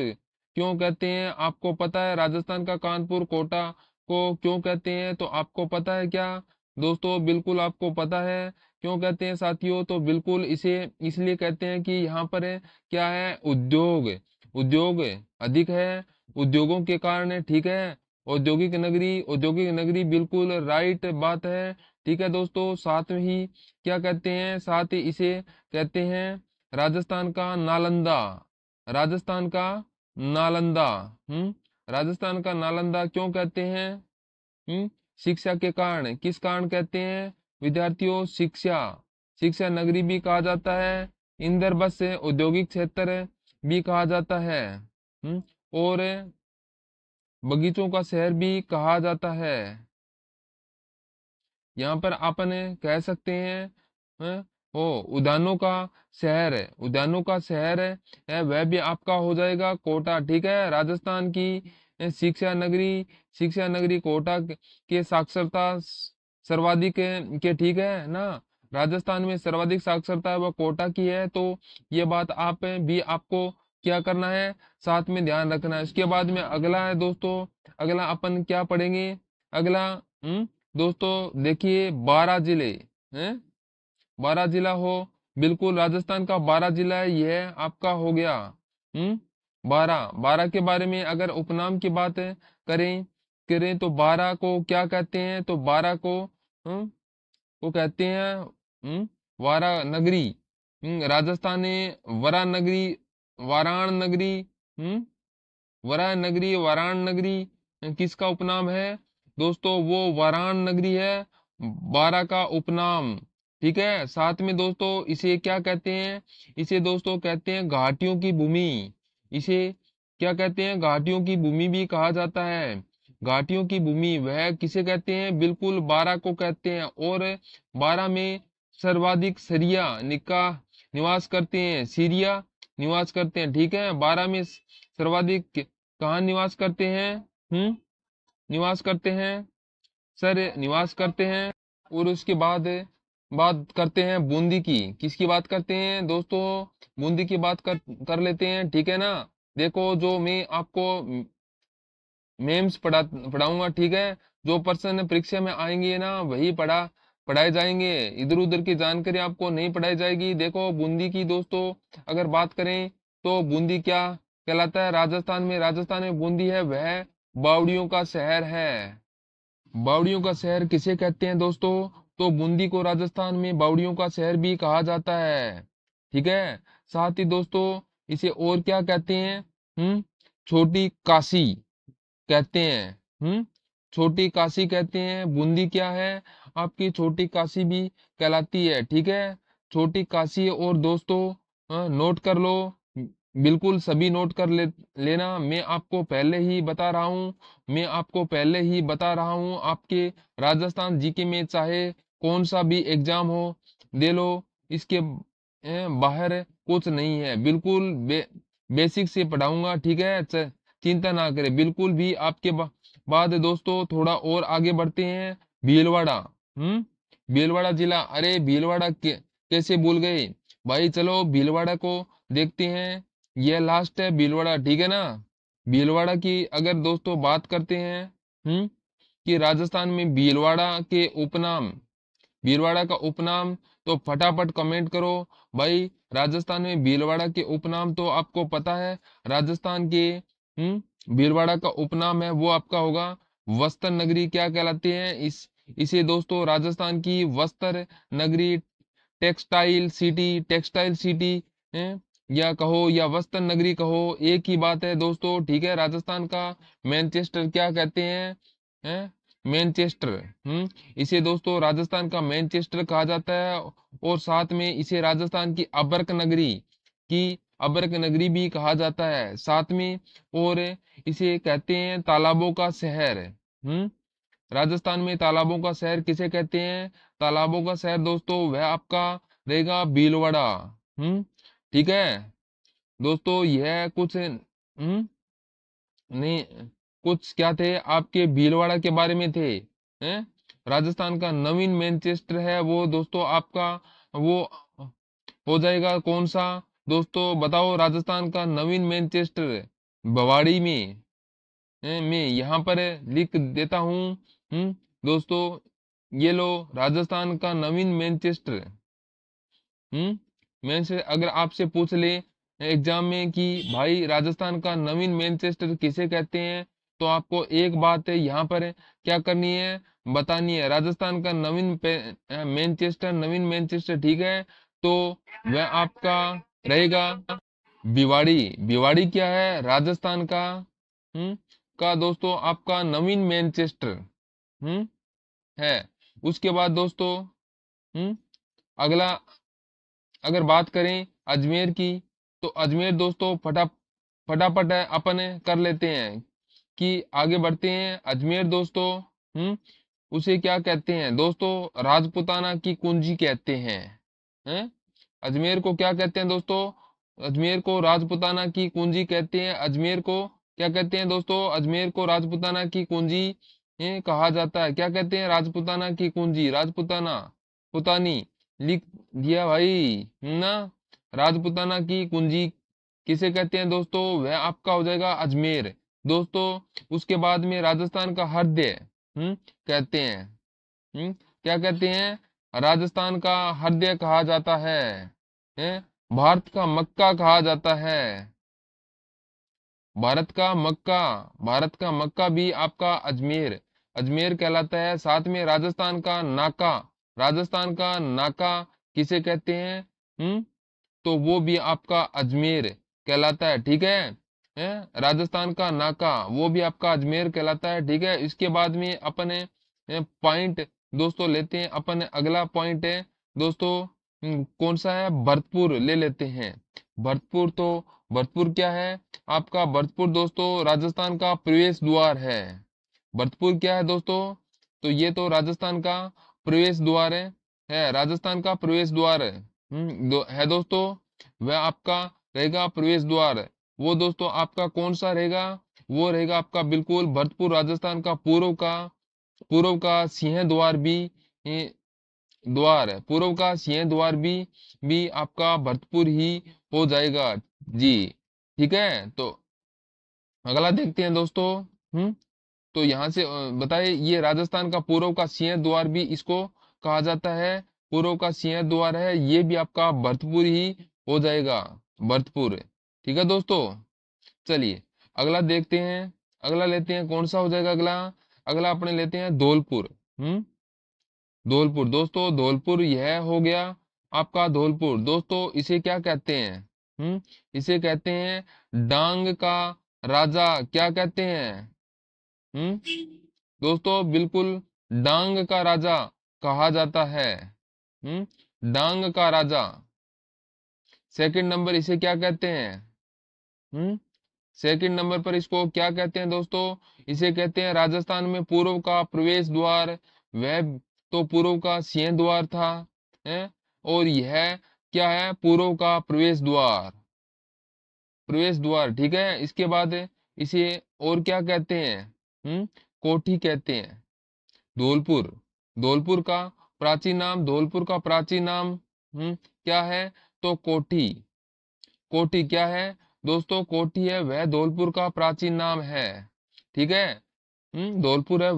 क्यों कहते हैं? आपको पता है राजस्थान का कानपुर कोटा को क्यों कहते हैं? तो आपको पता है क्या दोस्तों? बिल्कुल आपको पता है क्यों कहते हैं साथियों? तो बिल्कुल इसे इसलिए कहते हैं कि यहाँ पर क्या है? उद्योग अधिक है। उद्योगों के कारण है, ठीक है। औद्योगिक नगरी बिल्कुल राइट बात है, ठीक है दोस्तों। साथ में ही क्या कहते हैं? साथ ही इसे कहते हैं राजस्थान का नालंदा। राजस्थान का नालंदा। राजस्थान का नालंदा क्यों कहते हैं? शिक्षा के कारण। किस कारण कहते हैं विद्यार्थियों? शिक्षा नगरी भी कहा जाता है। इंदर बस औद्योगिक क्षेत्र भी कहा जाता है। और बगीचों का शहर भी कहा जाता है। यहाँ पर अपन कह सकते हैं हैं? उद्यानों का शहर है। उद्यानों का शहर है वह भी आपका हो जाएगा कोटा, ठीक है। राजस्थान की शिक्षा नगरी कोटा के साक्षरता सर्वाधिक के, ठीक है ना। राजस्थान में सर्वाधिक साक्षरता है वह कोटा की है। तो ये बात भी आपको क्या करना है? साथ में ध्यान रखना है। इसके बाद में अगला है दोस्तों। अगला अपन क्या पढ़ेंगे? अगला दोस्तों देखिए 12 जिले हैं। 12 जिला हो, बिल्कुल राजस्थान का 12 जिला है, यह आपका हो गया। 12 के बारे में अगर उपनाम की बात करें करें तो 12 को क्या कहते हैं? तो 12 को कहते हैं वारा नगरी। राजस्थान में वाराण नगरी। वाराण नगरी किसका उपनाम है दोस्तों? वो वाराण नगरी है 12 का उपनाम, ठीक है। साथ में दोस्तों इसे क्या कहते हैं? इसे दोस्तों कहते हैं घाटियों की भूमि। इसे क्या कहते हैं? घाटियों की भूमि भी कहा जाता है। घाटियों की भूमि वह किसे कहते हैं? बिल्कुल 12 को कहते हैं। और 12 में सर्वाधिक सरिया निवास करते हैं। सीरिया निवास करते हैं। ठीक है, 12 में सर्वाधिक कहाँ निवास करते हैं? निवास करते हैं सर, निवास करते हैं। और उसके बाद बात करते हैं बूंदी की। किसकी बात करते हैं दोस्तों? बूंदी की बात कर लेते हैं। ठीक है ना। देखो, जो मैं आपको मेम्स पढ़ाऊंगा, ठीक है, जो प्रश्न परीक्षा में आएंगे ना वही पढ़ाए जाएंगे। इधर उधर की जानकारी आपको नहीं पढ़ाई जाएगी। देखो बूंदी की दोस्तों अगर बात करें तो बूंदी क्या कहलाता है? राजस्थान में बूंदी है वह बावड़ियों का शहर है। बावड़ियों का शहर किसे कहते हैं दोस्तों? तो बूंदी को राजस्थान में बावड़ियों का शहर भी कहा जाता है। ठीक है। साथ ही दोस्तों इसे और क्या कहते हैं? छोटी काशी कहते हैं। छोटी काशी कहते हैं। बूंदी क्या है? आपकी छोटी काशी भी कहलाती है। ठीक है, छोटी काशी। और दोस्तों नोट कर लो, बिल्कुल सभी नोट कर लेना। मैं आपको पहले ही बता रहा हूँ, आपके राजस्थान जीके में चाहे कौन सा भी एग्जाम हो दे लो, इसके बाहर कुछ नहीं है। बिल्कुल बेसिक से पढ़ाऊंगा। ठीक है, चिंता ना करें बिल्कुल भी। आपके बाद दोस्तों थोड़ा और आगे बढ़ते हैं। भीलवाड़ा। भीलवाड़ा जिला, अरे भीलवाड़ा कैसे भूल गए भाई? चलो भीलवाड़ा को देखते हैं। यह लास्ट है भीलवाड़ा, ठीक है ना। भीलवाड़ा की अगर दोस्तों बात करते हैं कि राजस्थान में भीलवाड़ा का उपनाम, तो फटाफट कमेंट करो भाई। राजस्थान में भीलवाड़ा के उपनाम तो आपको पता है। राजस्थान के भीलवाड़ा का उपनाम है वो आपका होगा वस्त्र नगरी। क्या कहलाते हैं? इसे दोस्तों राजस्थान की वस्त्र नगरी, टेक्सटाइल सिटी या कहो या वस्त्र नगरी कहो, एक ही बात है दोस्तों। ठीक है, राजस्थान का मैनचेस्टर क्या कहते हैं? मैनचेस्टर। इसे दोस्तों राजस्थान का मैनचेस्टर कहा जाता है। और साथ में इसे राजस्थान की अबरक नगरी भी कहा जाता है साथ में। और इसे कहते हैं तालाबों का शहर। राजस्थान में तालाबों का शहर किसे कहते हैं? तालाबों का शहर दोस्तों वह आपका रहेगा भीलवाड़ा। ठीक है दोस्तों, यह कुछ नहीं, कुछ क्या थे आपके भीलवाड़ा के बारे में थे। हैं? राजस्थान का नवीन मैनचेस्टर है वो दोस्तों आपका, वो हो जाएगा कौन सा दोस्तों? बताओ, राजस्थान का नवीन मैनचेस्टर बवाड़ी में मैं यहाँ पर लिख देता हूँ। दोस्तों ये लो, राजस्थान का नवीन मैनचेस्टर। मैनचेस्टर अगर आपसे पूछ ले एग्जाम में कि भाई राजस्थान का नवीन मैनचेस्टर किसे कहते हैं, तो आपको एक बात है यहाँ पर क्या करनी है, बतानी है। राजस्थान का नवीन मैनचेस्टर, ठीक है, तो वह आपका रहेगा भिवाड़ी। भिवाड़ी क्या है? राजस्थान का दोस्तों आपका नवीन मैनचेस्टर है। उसके बाद दोस्तों अगला अगर बात करें अजमेर की, तो अजमेर दोस्तों फटाफट है अपन कर लेते हैं कि आगे बढ़ते हैं। अजमेर दोस्तों उसे क्या कहते हैं दोस्तों? राजपुताना की कुंजी कहते हैं? अजमेर को क्या कहते हैं दोस्तों? अजमेर को राजपुताना की कुंजी कहते हैं। अजमेर को क्या कहते हैं दोस्तों? अजमेर को राजपुताना की कुंजी कहा जाता है। क्या कहते हैं? राजपुताना की कुंजी, राजपुताना पुतानी लिख दिया भाई ना। राजपुताना की कुंजी किसे कहते हैं दोस्तों? वह आपका हो जाएगा अजमेर दोस्तों। उसके बाद में राजस्थान का हृदय कहते हैं। क्या कहते हैं? राजस्थान का हृदय कहा जाता है, भारत का मक्का कहा जाता है। भारत का मक्का भी आपका अजमेर कहलाता है। साथ में राजस्थान का नाका किसे कहते हैं? तो वो भी आपका अजमेर कहलाता है। ठीक है, राजस्थान का नाका वो भी आपका अजमेर कहलाता है। ठीक है, इसके बाद में अपने पॉइंट दोस्तों लेते हैं। अपन अगला पॉइंट है दोस्तों कौन सा है? भरतपुर ले लेते हैं। भरतपुर क्या है आपका? भरतपुर दोस्तों राजस्थान का प्रवेश द्वार है। भरतपुर क्या है दोस्तों? तो ये तो राजस्थान का प्रवेश द्वार है, राजस्थान का प्रवेश द्वार है दोस्तों। वह आपका रहेगा प्रवेश द्वार, वो दोस्तों आपका कौन सा रहेगा? वो रहेगा आपका बिल्कुल भरतपुर राजस्थान का पूर्व का सिंह द्वार भी द्वार है, पूर्व का सिंह द्वार भी आपका भरतपुर ही हो जाएगा जी। ठीक है, तो अगला देखते हैं दोस्तों। तो यहाँ से बताइए, ये राजस्थान का पूर्व का सिंह द्वार भी इसको कहा जाता है, पूर्व का सिंह द्वार है, ये भी आपका भरतपुर ही हो जाएगा, भरतपुर। ठीक है दोस्तों, चलिए अगला देखते हैं। अगला लेते हैं, कौन सा हो जाएगा अगला? अगला अपने लेते हैं धौलपुर। धौलपुर दोस्तों, धौलपुर यह हो गया आपका धौलपुर। दोस्तों इसे क्या कहते हैं? इसे कहते हैं डांग का राजा। क्या कहते हैं? दोस्तों बिल्कुल डांग का राजा कहा जाता है। डांग का राजा। सेकंड नंबर इसे क्या कहते हैं? सेकंड नंबर पर इसको क्या कहते हैं दोस्तों? इसे कहते हैं राजस्थान में पूर्व का प्रवेश द्वार। वह तो पूर्व का सिंह द्वार था, है? और यह क्या है? पूर्व का प्रवेश द्वार, प्रवेश द्वार। ठीक है, इसके बाद इसे और क्या कहते हैं? कोठी कहते हैं। धौलपुर, धौलपुर का प्राचीन नाम, धौलपुर का प्राचीन नाम क्या है? तो कोठी। कोठी क्या है दोस्तों? कोठी है, वह धौलपुर का प्राचीन नाम है। ठीक है, धौलपुर है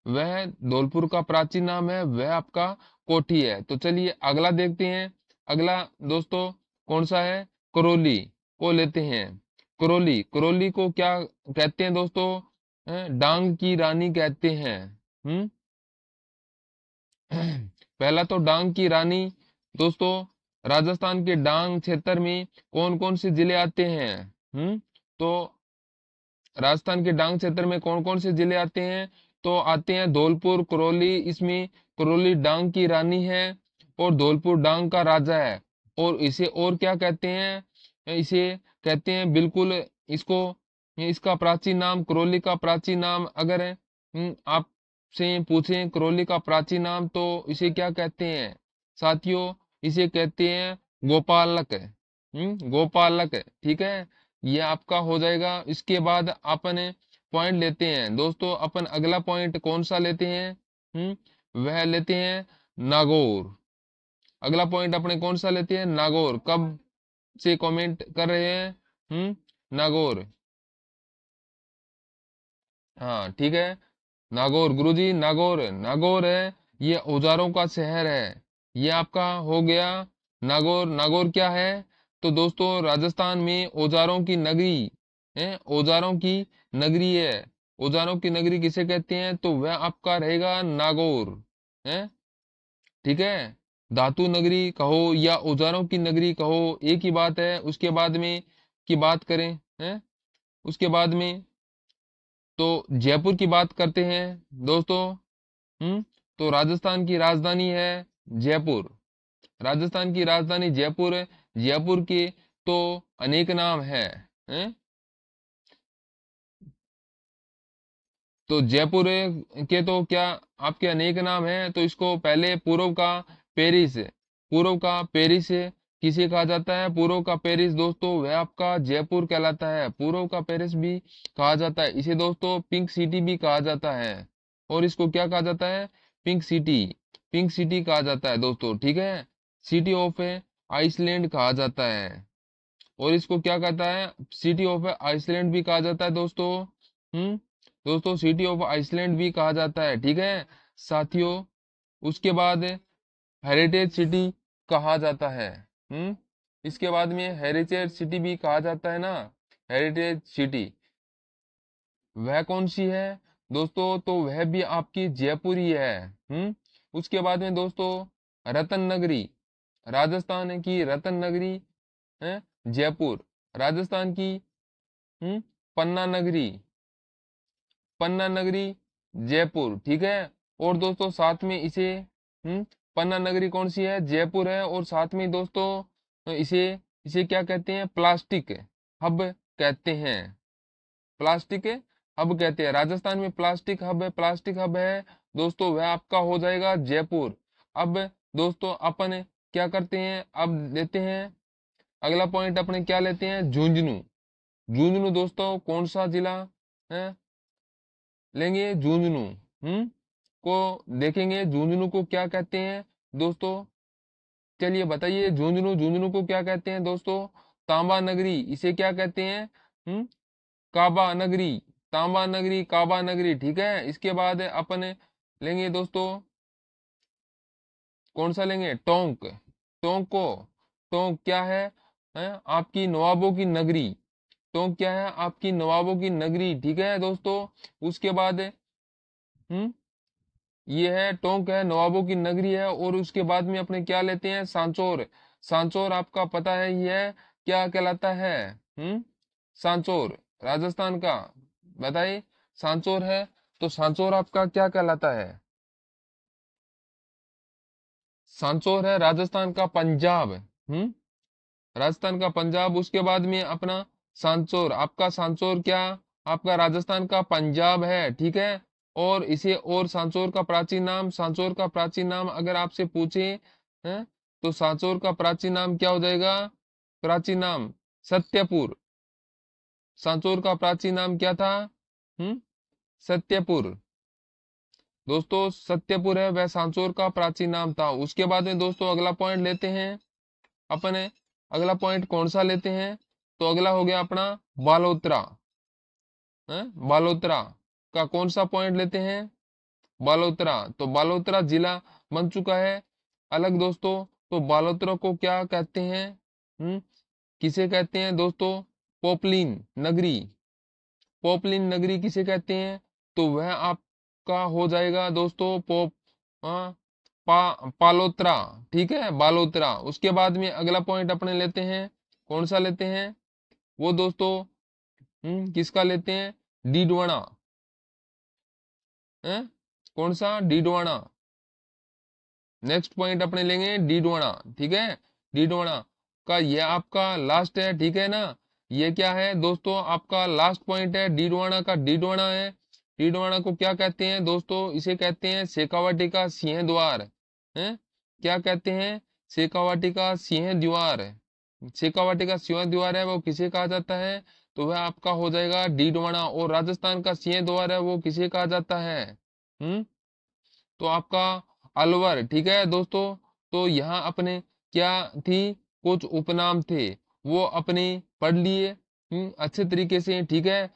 वह धौलपुर का प्राचीन नाम है, वह आपका कोठी है। तो चलिए अगला देखते हैं। अगला दोस्तों कौन सा है? करौली को लेते हैं। करौली, करौली को क्या कहते हैं दोस्तों? डांग की रानी कहते हैं। पहला तो डांग की रानी। दोस्तों राजस्थान के डांग क्षेत्र में कौन कौन से जिले आते हैं? तो राजस्थान के डांग क्षेत्र में कौन कौन से जिले आते हैं? तो आते हैं धौलपुर, करौली। इसमें करौली डांग की रानी है और धौलपुर डांग का राजा है। और इसे और क्या कहते हैं? इसे कहते हैं बिल्कुल इसको, इसका प्राचीन नाम, करौली का प्राचीन नाम अगर आपसे पूछें करौली का प्राचीन नाम, तो इसे क्या कहते हैं साथियों? इसे कहते हैं गोपालक। गोपालक। ठीक है, ये आपका हो जाएगा। इसके बाद अपन पॉइंट लेते हैं दोस्तों। अपन अगला पॉइंट कौन सा लेते हैं? वह लेते हैं नागौर। अगला पॉइंट अपने कौन सा लेते हैं? नागौर। कब से कमेंट कर रहे हैं? नागौर। हाँ ठीक है, नागौर गुरुजी, नागौर। नागौर है, ये औजारों का शहर है, ये आपका हो गया नागौर। नागौर क्या है? तो दोस्तों राजस्थान में औजारों की नगरी है, औजारों की नगरी है। औजारों की नगरी किसे कहते हैं? तो वह आपका रहेगा नागौर है। ठीक है, धातु नगरी कहो या औजारों की नगरी कहो, एक ही बात है। उसके बाद में की बात करें, है उसके बाद में तो जयपुर की बात करते हैं दोस्तों। तो राजस्थान की राजधानी है जयपुर। राजस्थान की राजधानी जयपुर है। जयपुर के तो अनेक नाम हैं? तो जयपुर के तो क्या आपके अनेक नाम हैं? तो इसको पहले पूर्व का पेरिस, पूर्व का पेरिस किसे कहा जाता है? पूर्व का पेरिस दोस्तों वह आपका जयपुर कहलाता है। पूर्व का पेरिस भी कहा जाता है। इसे दोस्तों पिंक सिटी भी कहा जाता है। और इसको क्या कहा जाता है? पिंक सिटी, पिंक सिटी कहा जाता है दोस्तों। ठीक है, सिटी ऑफ आइसलैंड कहा जाता है। और इसको क्या कहता है? सिटी ऑफ आइसलैंड भी कहा जाता है दोस्तों। दोस्तों सिटी ऑफ आइसलैंड भी कहा जाता है। ठीक है साथियों, उसके बाद हेरिटेज सिटी कहा जाता है। इसके बाद में हेरिटेज सिटी भी कहा जाता है ना, हेरिटेज सिटी। वह कौन सी है दोस्तों? तो वह भी आपकी जयपुर ही है। उसके बाद में दोस्तों रतन नगरी, राजस्थान की रतन नगरी है जयपुर। राजस्थान की पन्ना नगरी, पन्ना नगरी जयपुर। ठीक है, और दोस्तों साथ में इसे पन्ना नगरी कौन सी है? जयपुर है। और साथ में दोस्तों इसे इसे क्या कहते हैं? प्लास्टिक हब कहते हैं। प्लास्टिक हब कहते हैं। राजस्थान में प्लास्टिक हब है, प्लास्टिक हब है दोस्तों, वह आपका हो जाएगा जयपुर। अब दोस्तों अपन क्या करते हैं? अब लेते हैं अगला पॉइंट अपने क्या लेते हैं, झुंझुनू। झुंझुनू दोस्तों कौन सा जिला है, लेंगे झुंझुनू। को देखेंगे झुंझुनू को क्या कहते हैं दोस्तों। चलिए बताइए, झुंझुनू झुंझुनू को क्या कहते हैं दोस्तों, तांबा नगरी, इसे क्या कहते हैं, काबा नगरी, तांबा नगरी, काबा नगरी, ठीक है। इसके बाद अपन लेंगे दोस्तों, कौन सा लेंगे, टोंक। टोंक को, टोंक क्या है आपकी नवाबों की नगरी। टोंक क्या है, आपकी नवाबों की नगरी, ठीक है दोस्तों। उसके बाद हम्म ये है टोंक है, नवाबों की नगरी है। और उसके बाद में अपने क्या लेते हैं, सांचौर। सांचौर आपका पता है ये क्या कहलाता है, सांचौर राजस्थान का, बताइए। सांचौर है, तो सांचौर आपका क्या कहलाता है, सांचौर है राजस्थान का पंजाब। राजस्थान का पंजाब। उसके बाद में अपना सांचौर, आपका सांचौर क्या, आपका राजस्थान का पंजाब है, ठीक है। और इसे, और सांचौर का प्राचीन नाम, सांचौर का प्राचीन नाम अगर आपसे पूछे हैं, तो सांचौर का प्राचीन नाम क्या हो जाएगा, प्राचीन नाम सत्यपुर। सांचौर का प्राचीन नाम क्या था, सत्यपुर। दोस्तों सत्यपुर है वह सांचौर का प्राचीन नाम था। उसके बाद में दोस्तों अगला पॉइंट लेते हैं अपने। अगला पॉइंट कौन सा लेते हैं, तो अगला हो गया अपना बालोतरा। बालोतरा का कौन सा पॉइंट लेते हैं, बालोतरा। तो बालोतरा जिला बन चुका है अलग दोस्तों। तो बालोतरा को क्या कहते हैं, किसे कहते हैं दोस्तों, पोपलिन नगरी। पोपलिन नगरी किसे कहते हैं, तो वह आपका हो जाएगा दोस्तों हाँ, पालोत्रा, ठीक है, बालोतरा। उसके बाद में अगला पॉइंट अपने लेते हैं, कौन सा लेते हैं वो दोस्तों, किसका लेते हैं, डीडवाना। हैं, कौन सा, डीडवाना। नेक्स्ट पॉइंट अपने लेंगे डीडवाना, ठीक है। डीडवाना का ये आपका लास्ट है, ठीक है ना। ये क्या है दोस्तों, आपका लास्ट पॉइंट है डीडवाना का। डीडवाना है, डीडवाना को क्या कहते हैं दोस्तों, इसे कहते हैं शेखावाटी का सिंह द्वार। है, क्या कहते हैं, शेखावाटी का सिंह द्वार। शेखावाटी का सिंह द्वार है वो किसे कहा जाता है, तो वह आपका हो जाएगा डीडवाना। और राजस्थान का सिंह द्वार है वो किसे कहा जाता है, तो आपका अलवर, ठीक है दोस्तों। तो यहाँ अपने क्या थी, कुछ उपनाम थे, वो अपने पढ़ लिए अच्छे तरीके से, ठीक है।